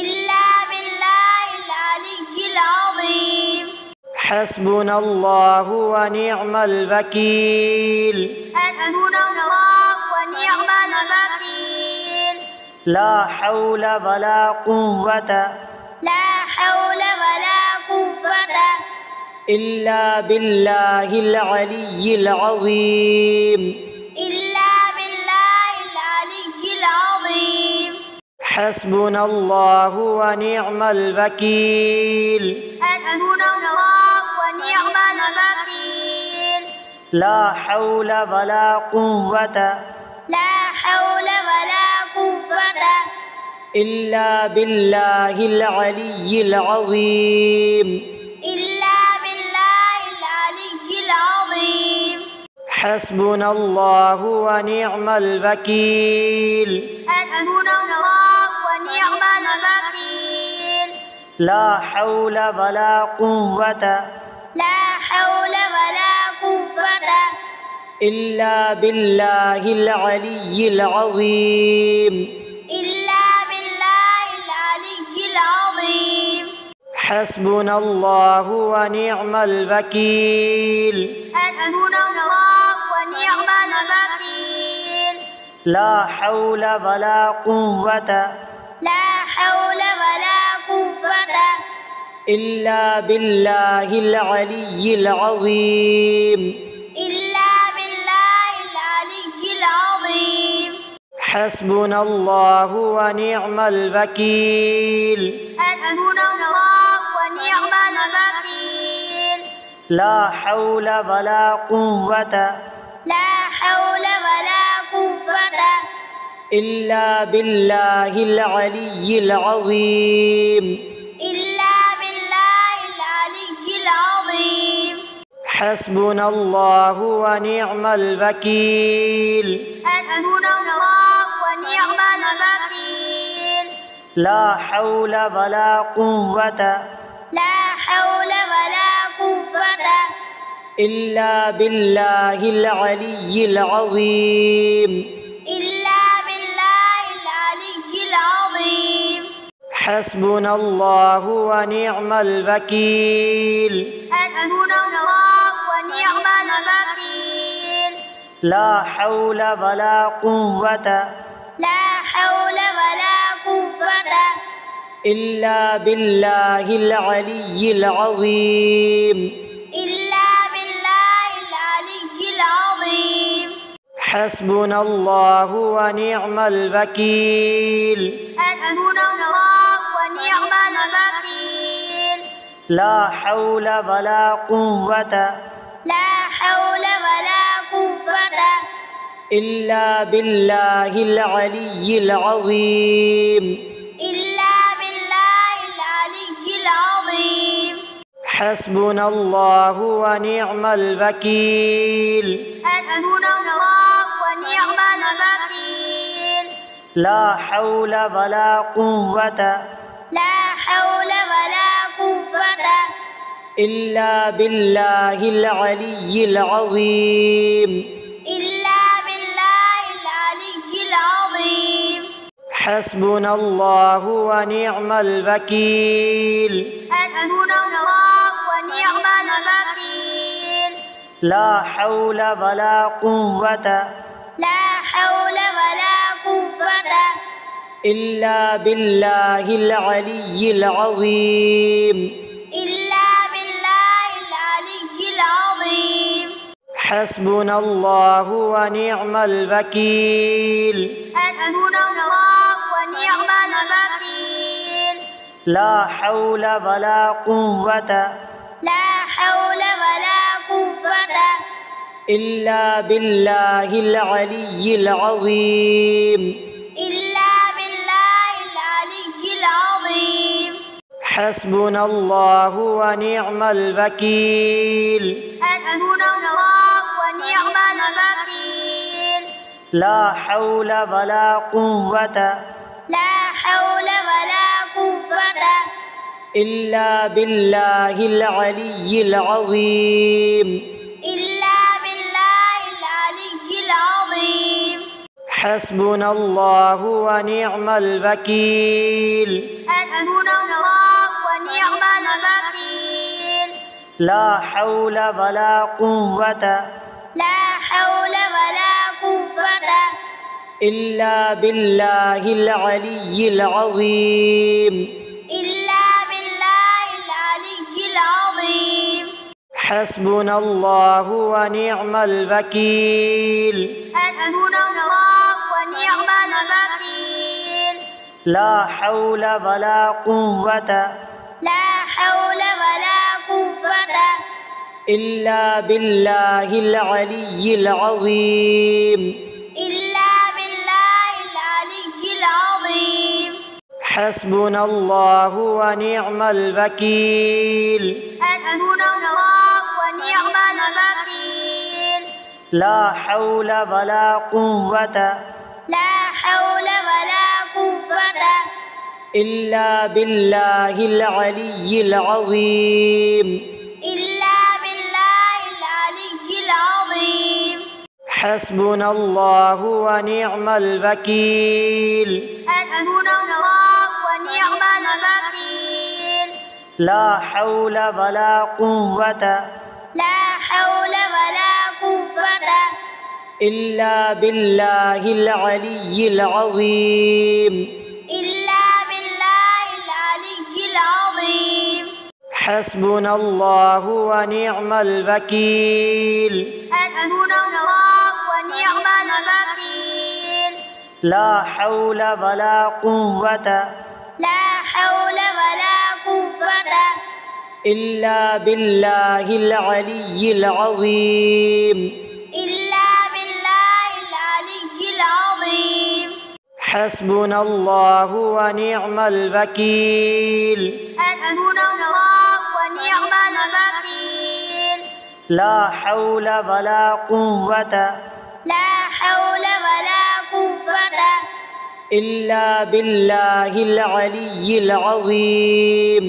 إلا بالله العلي العظيم حسبنا الله ونعم الوكيل حسبنا الله ونعم الوكيل لا حول ولا قوة لا حول ولا قوة إلا بالله العلي العظيم. إلا بالله العلي العظيم. حسبنا الله ونعم الوكيل. حسبنا الله ونعم الوكيل. لا حول ولا قوة لا حول ولا قوة إلا بالله العلي العظيم. إلا بالله العلي العظيم. حسبنا الله ونعم الوكيل. حسبنا الله ونعم الوكيل. لا حول ولا قوة لا حول ولا قوة إلا بالله العلي العظيم. إلا بالله العلي العظيم. حسبنا الله ونعم الوكيل. حسبنا الله ونعم الوكيل. لا حول ولا قوة لا حول ولا قوة إلا بالله العلي العظيم. إلا بالله العلي العظيم. حسبنا الله ونعم الوكيل. حسبنا الله ونعم الوكيل. لا حول ولا قوة لا حول ولا قوة إلا بالله العلي العظيم. إلا بالله العلي العظيم. حسبنا الله ونعم الوكيل. حسبنا الله ونعم الوكيل. لا حول ولا قوة لا حول ولا قوة إلا بالله العلي العظيم. إلا بالله العلي العظيم. حسبنا الله ونعم الوكيل. حسبنا الله ونعم الوكيل. لا حول ولا قوة لا حول ولا قوة إلا بالله العلي العظيم. إلا بالله العلي العظيم. حسبنا الله ونعم الوكيل. حسبنا الله ونعم الوكيل. لا حول ولا قوة لا حول ولا قوة إلا بالله العلي العظيم. إلا بالله العلي العظيم. حسبنا الله ونعم الوكيل. حسبنا الله ونعم الوكيل. لا حول ولا قوة لا حول ولا قوة إلا بالله العلي العظيم. إلا بالله العلي العظيم. حسبنا الله ونعم الوكيل. حسبنا الله ونعم الوكيل. لا حول ولا قوة لا حول ولا قوة إلا بالله العلي العظيم. إلا بالله العلي العظيم. حسبنا الله ونعم الوكيل. حسبنا الله ونعم الوكيل. لا حول ولا قوة لا حول ولا قوة إلا بالله العلي العظيم. إلا بالله العلي العظيم. حسبنا الله ونعم الوكيل. حسبنا الله ونعم الوكيل. لا حول ولا قوة لا حول ولا قوة إلا بالله العلي العظيم. إلا بالله العلي العظيم. حسبنا الله ونعم الوكيل. حسبنا الله ونعم الوكيل. لا حول ولا قوة لا حول ولا قوة إلا بالله العلي العظيم إلا بالله العلي العظيم حسبنا الله ونعم الوكيل حسبنا الله ونعم الوكيل لا حول ولا قوة لا حول ولا قوة إلا بالله العلي العظيم إلا بالله العلي العظيم حسبنا الله ونعم الوكيل حسبنا الله ونعم الوكيل لا حول ولا قوة لا حول ولا قوة إلا بالله العلي العظيم إلا بالله العلي العظيم حسبنا الله ونعم الوكيل حسبنا الله ونعم الوكيل لا حول ولا قوة لا حول ولا قوة إلا بالله العلي العظيم إلا بالله العلي العظيم حسبنا الله ونعم الوكيل حسبنا الله ونعم الوكيل لا حول ولا قوة لا حول ولا قوة إلا بالله العلي العظيم إلا بالله العلي العظيم حسبنا الله ونعم الوكيل حسبنا الله ونعم الوكيل لا حول ولا قوة لا حول ولا قوة إلا بالله العلي العظيم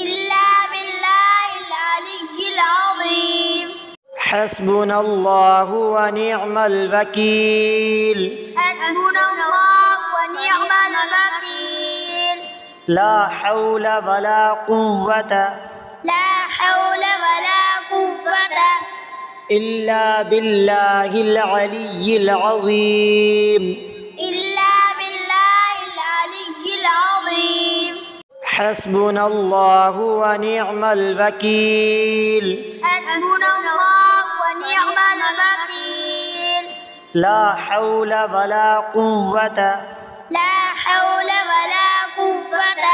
إلا بالله العلي العظيم حسبنا الله ونعم الوكيل حسبنا الله ونعم الوكيل لا حول ولا قوة لا حول ولا قوة إلا بالله العلي العظيم إلا بالله العلي العظيم حسبنا الله ونعم الوكيل حسبنا الله ونعم الوكيل لا حول ولا قوة لا حول ولا قوة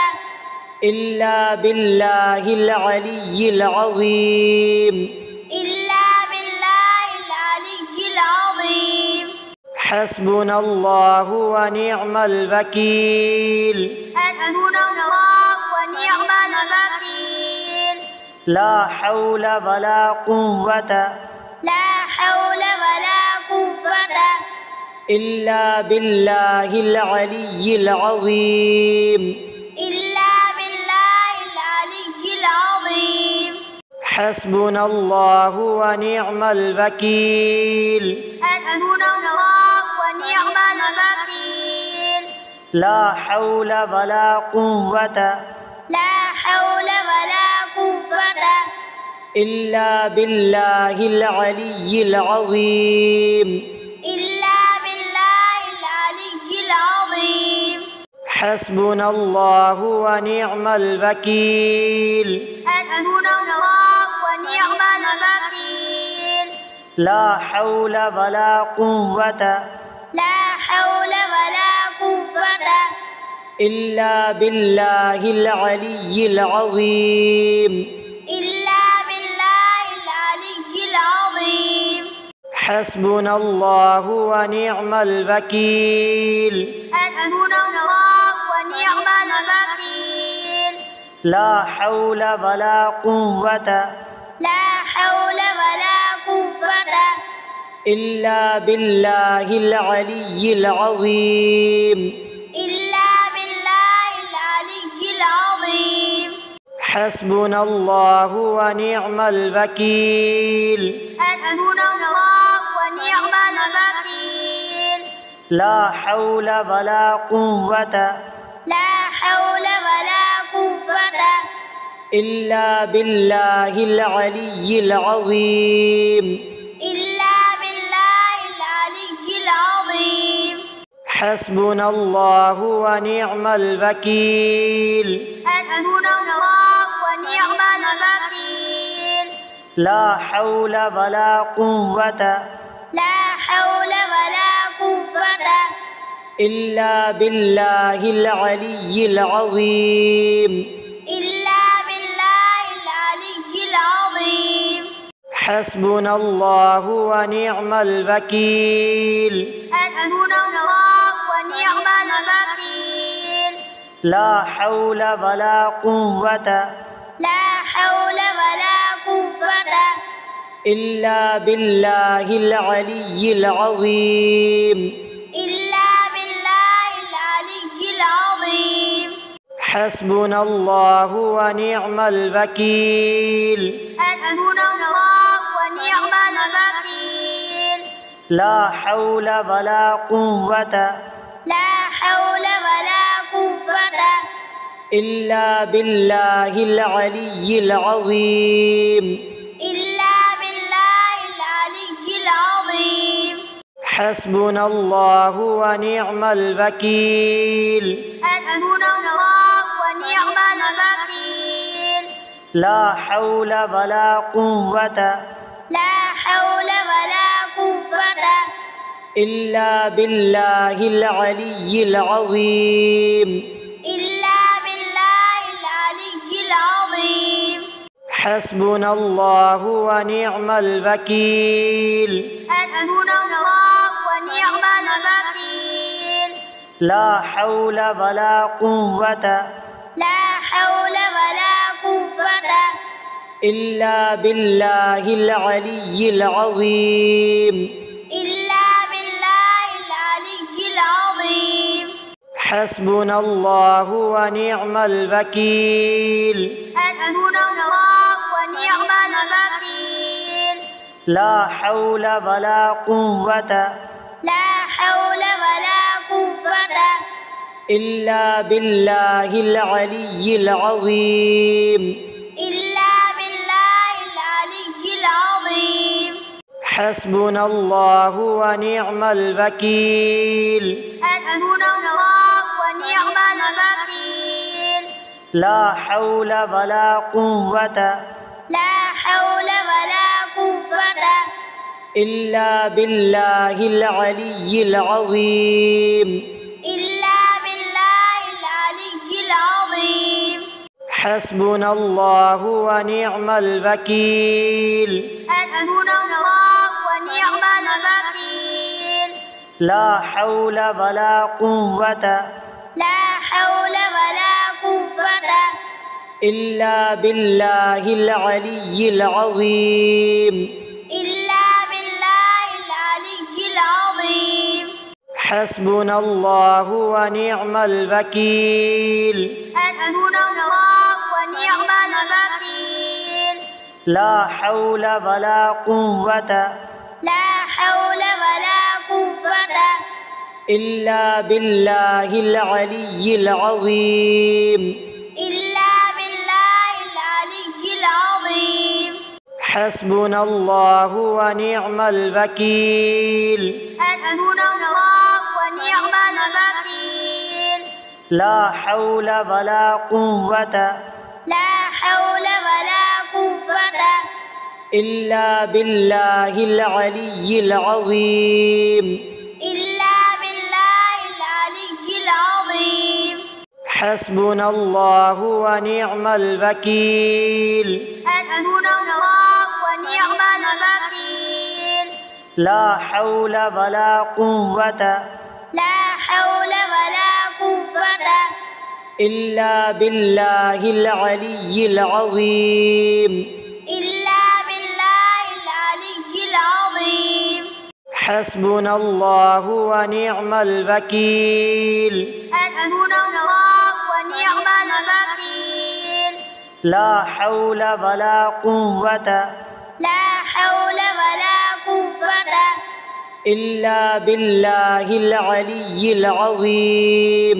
إلا بالله العلي العظيم إلا بالله العلي العظيم حسبنا الله ونعم الوكيل حسبنا الله ونعم الوكيل لا حول ولا قوة لا حول ولا قوة إلا بالله العلي العظيم إلا بالله العلي العظيم حسبنا الله ونعم الوكيل حسبنا الله ونعم الوكيل لا حول ولا قوة لا حول ولا قوة إلا بالله العلي العظيم إلا بالله العلي العظيم حسبنا الله ونعم الوكيل حسبنا الله ونعم الوكيل لا حول ولا قوة لا حول ولا قوة إلا بالله العلي العظيم إلا بالله العلي العظيم حسبنا الله ونعم الوكيل حسبنا الله ونعم الوكيل لا حول ولا قوة لا حول ولا قوة إلا بالله العلي العظيم إلا بالله العلي العظيم حسبنا الله ونعم الوكيل حسبنا الله ونعم الوكيل لا حول ولا قوة لا حول ولا قوة إلا بالله العلي العظيم إلا بالله العلي العظيم حسبنا الله ونعم الوكيل حسبنا الله ونعم الوكيل لا حول ولا قوة لا حول ولا قوة إلا بالله العلي العظيم إلا بالله العلي العظيم حسبنا الله ونعم الوكيل حسبنا الله ونعم الوكيل لا حول ولا قوة لا حول ولا قوة إلا بالله العلي العظيم إلا بالله العلي العظيم حسبنا الله ونعم الوكيل حسبنا الله ونعم الوكيل لا حول ولا قوة لا حول ولا قوة إلا بالله العلي العظيم إلا بالله العلي العظيم حسبنا الله ونعم الوكيل حسبنا الله ونعم الوكيل لا حول ولا قوة لا حول ولا قوة إلا بالله العلي العظيم إلا بالله العلي العظيم حسبنا الله ونعم الوكيل حسبنا الله ونعم الوكيل لا حول ولا قوة لا حول ولا قوة إلا بالله العلي العظيم إلا بالله العلي العظيم حسبنا الله ونعم الوكيل حسبنا الله ونعم الوكيل لا حول ولا قوة لا حول ولا قوة إلا بالله العلي العظيم إلا بالله العلي العظيم حسبنا الله ونعم الوكيل حسبنا الله ونعم الوكيل لا حول ولا قوة لا حول ولا قوة إلا بالله العلي العظيم إلا بالله العلي العظيم حسبنا الله ونعم الوكيل حسبنا الله ونعم الوكيل لا حول ولا قوة لا حول ولا قوة إلا بالله العلي العظيم إلا بالله العلي العظيم حسبنا الله ونعم الوكيل حسبنا الله ونعم الوكيل لا حول ولا قوة لا حول ولا قوة إلا بالله العلي العظيم إلا بالله العلي العظيم حسبنا الله ونعم الوكيل حسبنا الله ونعم الوكيل لا حول ولا قوة لا حول ولا قوة إلا بالله العلي العظيم إلا بالله العلي العظيم حسبنا الله ونعم الوكيل حسبنا الله ونعم الوكيل لا حول ولا قوة لا حول ولا قوة إلا بالله العلي العظيم إلا بالله العلي العظيم حسبنا الله ونعم الوكيل حسبنا الله ونعم الوكيل لا حول ولا قوة لا حول ولا قوة إلا بالله العلي العظيم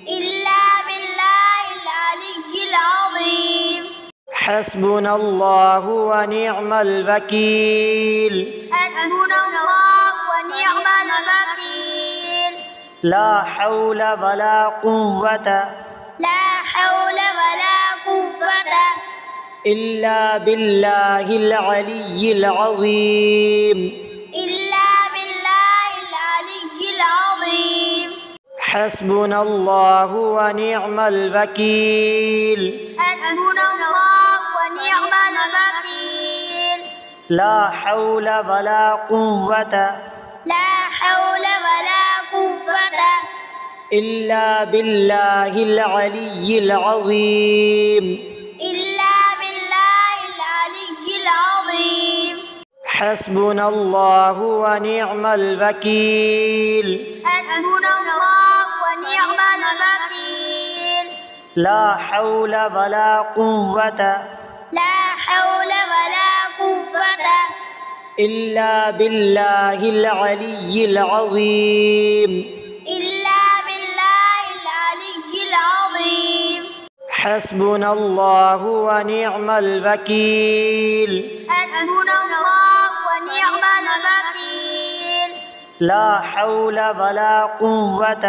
إلا بالله العلي العظيم حسبنا الله ونعم الوكيل حسبنا الله ونعم الوكيل لا حول ولا قوة لا حول ولا قوة إلا بالله العلي العظيم. إلا بالله العلي العظيم. حسبنا الله ونعم الوكيل. حسبنا الله ونعم الوكيل. لا حول ولا قوة لا حول ولا قوة إلا بالله العلي العظيم. إلا بالله العلي العظيم. حسبنا الله ونعم الوكيل. حسبنا الله ونعم الوكيل. لا حول ولا قوة لا حول ولا قوة إلا بالله العلي العظيم. إلا بالله العلي العظيم. حسبنا الله ونعم الوكيل. حسبنا الله ونعم الوكيل. لا حول ولا قوة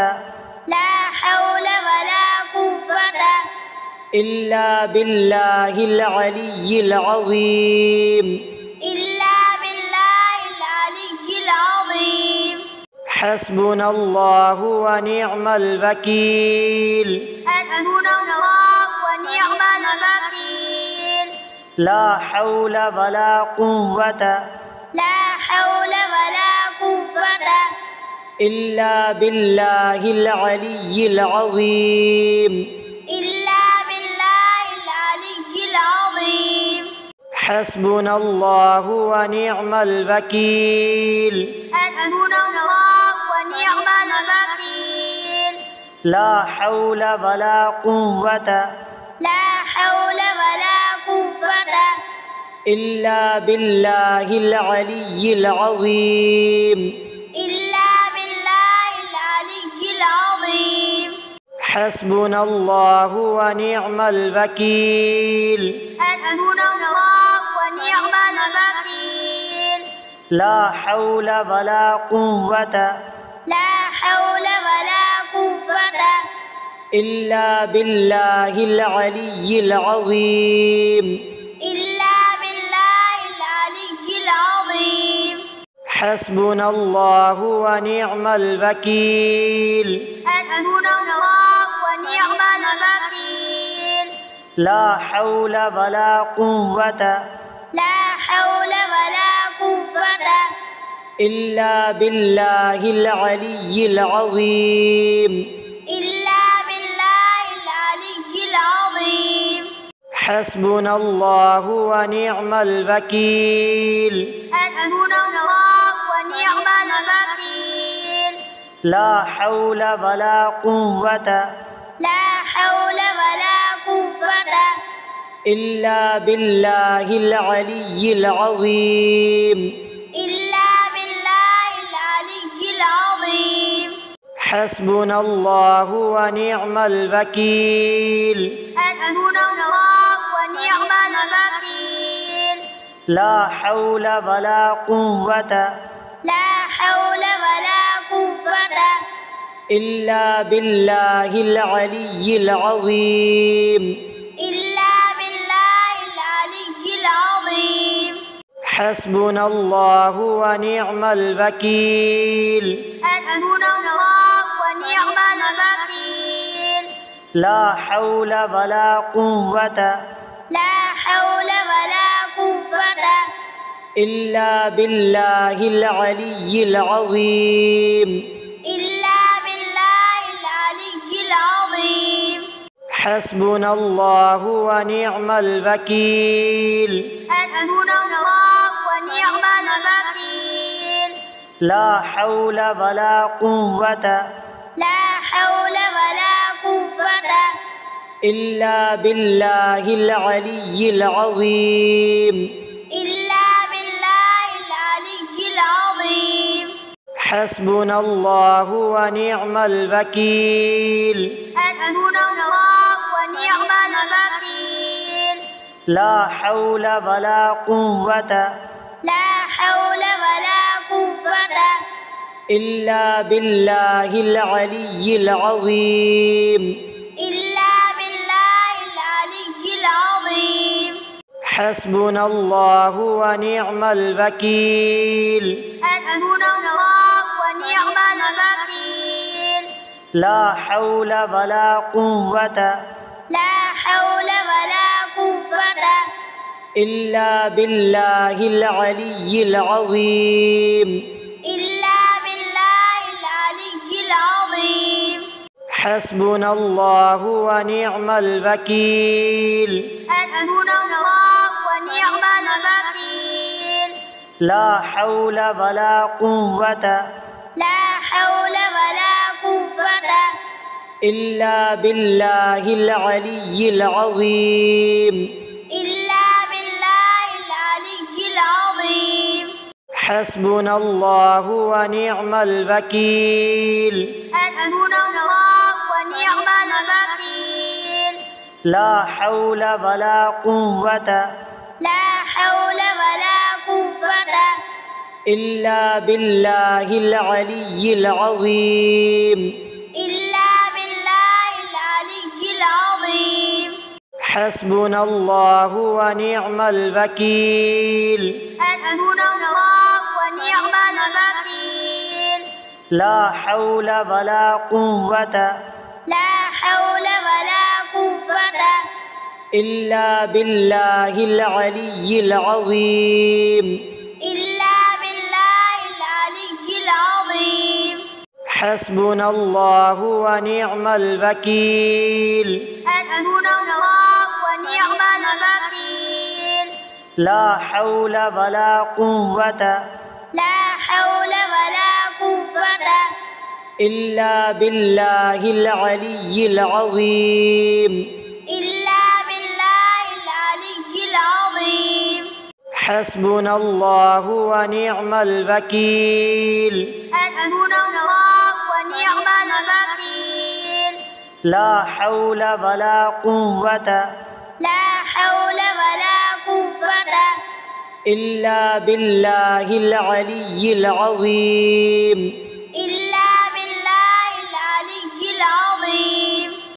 لا حول ولا قوة إلا بالله العلي العظيم. إلا بالله العلي العظيم. حسبنا الله ونعم الوكيل. حسبنا الله ونعم الوكيل. لا حول ولا قوة لا حول ولا قوة إلا بالله العلي العظيم. إلا بالله العلي العظيم. حسبنا الله ونعم الوكيل. حسبنا الله ونعم الوكيل. لا حول ولا قوة لا حول ولا قوة إلا بالله العلي العظيم. إلا بالله العلي العظيم. حسبنا الله ونعم الوكيل. حسبنا الله ونعم الوكيل. لا حول ولا قوة لا حول ولا قوة إلا بالله العلي العظيم. إلا بالله العلي العظيم. حسبنا الله ونعم الوكيل. حسبنا الله ونعم الوكيل. لا حول ولا قوة لا حول ولا قوة إلا بالله العلي العظيم. إلا بالله العلي العظيم. حسبنا الله ونعم الوكيل. حسبنا الله ونعم الوكيل. لا حول ولا قوة لا حول ولا قوة إلا بالله العلي العظيم. إلا بالله العلي العظيم. حسبنا الله ونعم الوكيل. حسبنا الله ونعم الوكيل. لا حول ولا قوة لا حول ولا قوة إلا بالله العلي العظيم. إلا بالله العلي العظيم. حسبنا الله ونعم الوكيل. حسبنا الله ونعم الوكيل. لا حول ولا قوة لا حول ولا قوة إلا بالله العلي العظيم. إلا بالله العلي العظيم. حسبنا الله ونعم الوكيل. حسبنا الله ونعم الوكيل. لا حول ولا قوة لا حول ولا قوة إلا بالله العلي العظيم. إلا بالله العلي العظيم. حسبنا الله ونعم الوكيل. حسبنا الله ونعم الوكيل. لا حول ولا قوة لا حول ولا قوة إلا بالله العلي العظيم إلا بالله العلي العظيم حسبنا الله ونعم الوكيل حسبنا الله ونعم الوكيل لا حول ولا قوة لا حول ولا قوة إلا بالله العلي العظيم إلا بالله العلي العظيم حسبنا الله ونعم الوكيل حسبنا الله ونعم الوكيل لا حول ولا قوة لا حول ولا قوة إلا بالله العلي العظيم إلا بالله العلي العظيم حسبنا الله ونعم الوكيل حسبنا الله ونعم الوكيل لا حول ولا قوة لا حول ولا قوة إلا بالله العلي العظيم إلا بالله العلي العظيم حسبنا الله ونعم الوكيل حسبنا الله ونعم الوكيل لا حول ولا قوة لا حول ولا قوة إلا بالله العلي العظيم إلا بالله العلي العظيم حسبنا الله ونعم الوكيل حسبنا الله ونعم الوكيل لا حول ولا قوة لا حول ولا قوة إلا بالله العلي العظيم إلا بالله العلي العظيم حسبنا الله ونعم الوكيل حسبنا الله ونعم الوكيل لا حول ولا قوة لا حول ولا قوة إلا بالله العلي العظيم إلا